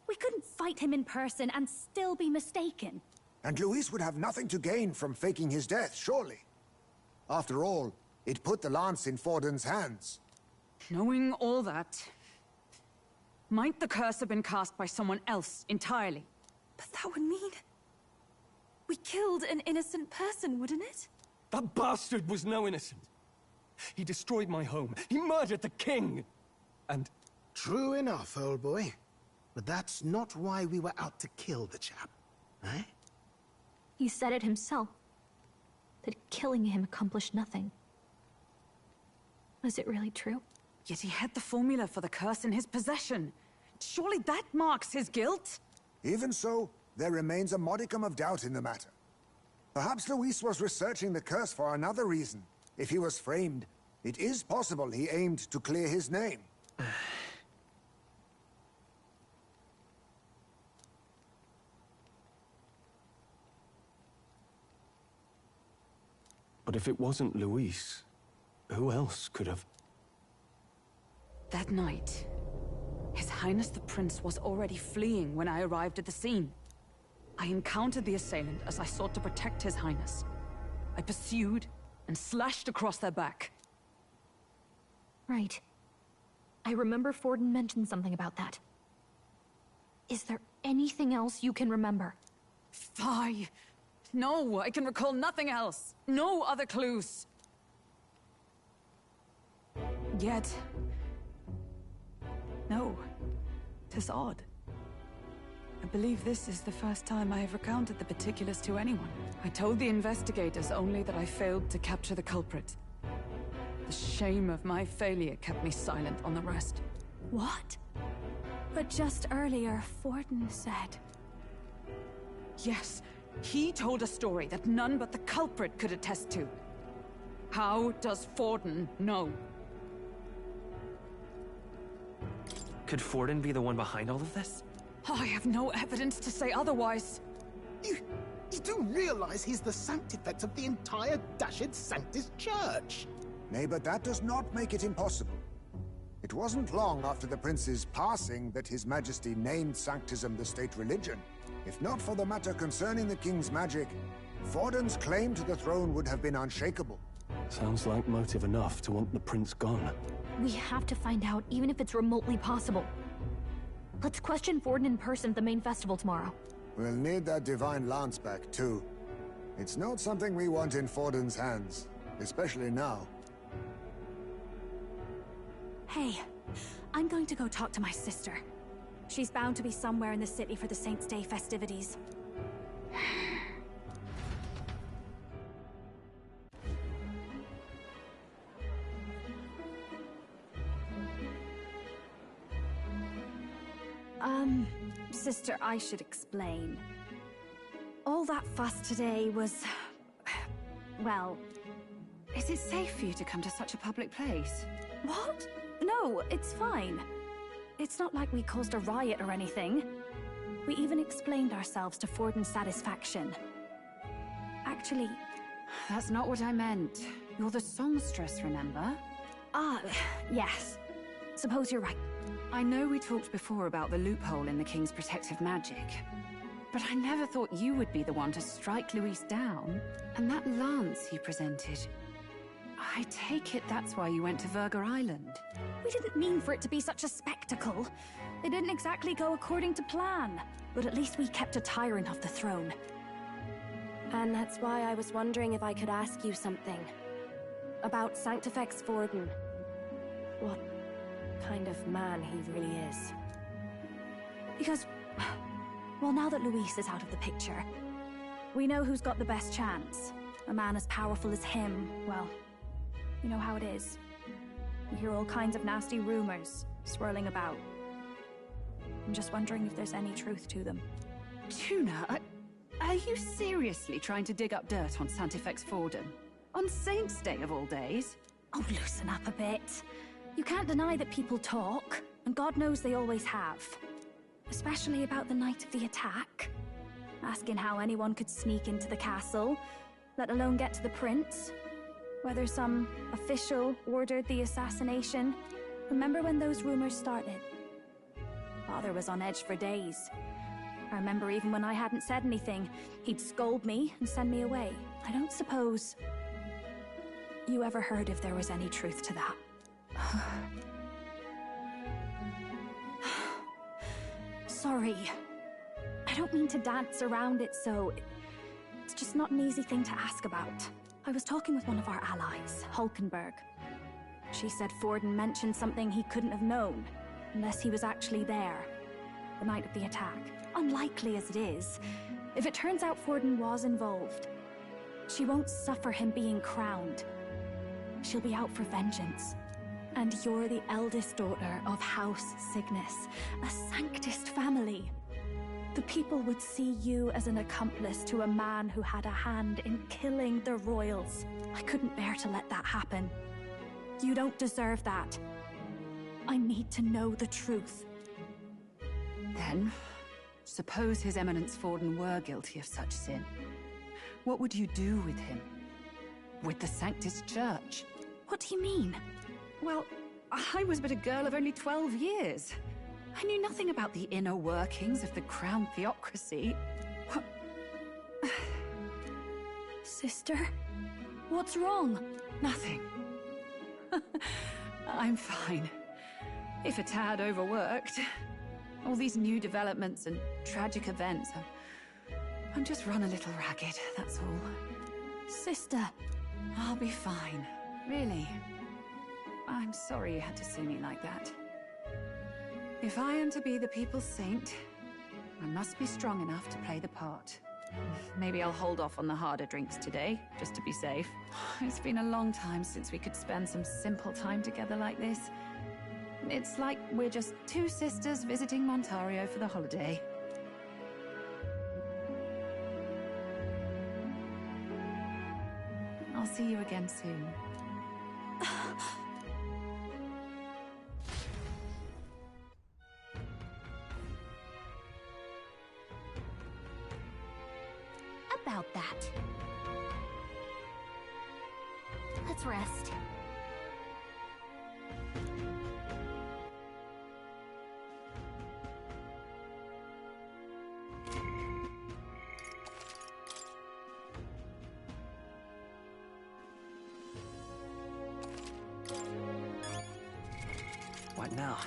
We couldn't fight him in person and still be mistaken. And Luis would have nothing to gain from faking his death, surely. After all, it put the lance in Forden's hands. Knowing all that, might the curse have been cast by someone else entirely? But that would mean... we killed an innocent person, wouldn't it? That bastard was no innocent. He destroyed my home. He murdered the king. And... True enough, old boy. But that's not why we were out to kill the chap, eh? He said it himself. That killing him accomplished nothing. Was it really true? Yet he had the formula for the curse in his possession. Surely that marks his guilt? Even so, there remains a modicum of doubt in the matter. Perhaps Luis was researching the curse for another reason. If he was framed, it is possible he aimed to clear his name. But if it wasn't Luis, who else could have... That night, His Highness the Prince was already fleeing when I arrived at the scene. I encountered the assailant as I sought to protect His Highness. I pursued and slashed across their back. Right. I remember Forden mentioned something about that. Is there anything else you can remember? Fie! No, I can recall nothing else. No other clues. Yet... no. 'Tis odd. I believe this is the first time I have recounted the particulars to anyone. I told the investigators only that I failed to capture the culprit. The shame of my failure kept me silent on the rest. What? But just earlier, Forden said... Yes, he told a story that none but the culprit could attest to. How does Forden know? Could Forden be the one behind all of this? I have no evidence to say otherwise. You do realize he's the sanctifex of the entire Dashed Sanctus Church? Nay, but that does not make it impossible. It wasn't long after the prince's passing that His Majesty named Sanctism the state religion. If not for the matter concerning the king's magic, Forden's claim to the throne would have been unshakable. Sounds like motive enough to want the prince gone. We have to find out, even if it's remotely possible. Let's question Forden in person at the main festival tomorrow. We'll need that divine lance back, too. It's not something we want in Forden's hands, especially now. Hey, I'm going to go talk to my sister. She's bound to be somewhere in the city for the Saints' Day festivities. Sister, I should explain. All that fuss today was... well... Is it safe for you to come to such a public place? What? No, it's fine. It's not like we caused a riot or anything. We even explained ourselves to Forden's satisfaction. Actually... That's not what I meant. You're the songstress, remember? Ah, yes. Suppose you're right. I know we talked before about the loophole in the King's protective magic, but I never thought you would be the one to strike Luis down. And that lance he presented... I take it that's why you went to Virga Island. We didn't mean for it to be such a spectacle. It didn't exactly go according to plan. But at least we kept a tyrant off the throne. And that's why I was wondering if I could ask you something. About Sanctifex Forden. What kind of man he really is. Because, well, now that Luis is out of the picture, we know who's got the best chance. A man as powerful as him, well, you know how it is. We hear all kinds of nasty rumors swirling about. I'm just wondering if there's any truth to them. Tuna, are you seriously trying to dig up dirt on Sanctifex Forden? On Saints' Day of all days? Oh, loosen up a bit. You can't deny that people talk, and God knows they always have. Especially about the night of the attack. Asking how anyone could sneak into the castle, let alone get to the prince. Whether some official ordered the assassination. Remember when those rumors started? Father was on edge for days. I remember even when I hadn't said anything, he'd scold me and send me away. I don't suppose you ever heard if there was any truth to that. Sorry. I don't mean to dance around it, so it's just not an easy thing to ask about. I was talking with one of our allies, Hulkenberg. She said Forden mentioned something he couldn't have known, unless he was actually there, the night of the attack. Unlikely as it is, if it turns out Forden was involved, she won't suffer him being crowned. She'll be out for vengeance. And you're the eldest daughter of House Cygnus, a Sanctist family. The people would see you as an accomplice to a man who had a hand in killing the royals. I couldn't bear to let that happen. You don't deserve that. I need to know the truth. Then, suppose His Eminence Forden were guilty of such sin. What would you do with him? With the Sanctus Church? What do you mean? Well, I was but a girl of only 12 years. I knew nothing about the inner workings of the crown theocracy. Sister? What's wrong? Nothing. I'm fine. If a tad overworked. All these new developments and tragic events. I'm just run a little ragged, that's all. Sister. I'll be fine. Really. I'm sorry you had to see me like that. If I am to be the people's saint, I must be strong enough to play the part. Maybe I'll hold off on the harder drinks today, just to be safe. It's been a long time since we could spend some simple time together like this. It's like we're just two sisters visiting Montario for the holiday. I'll see you again soon. About that. Let's rest. What now?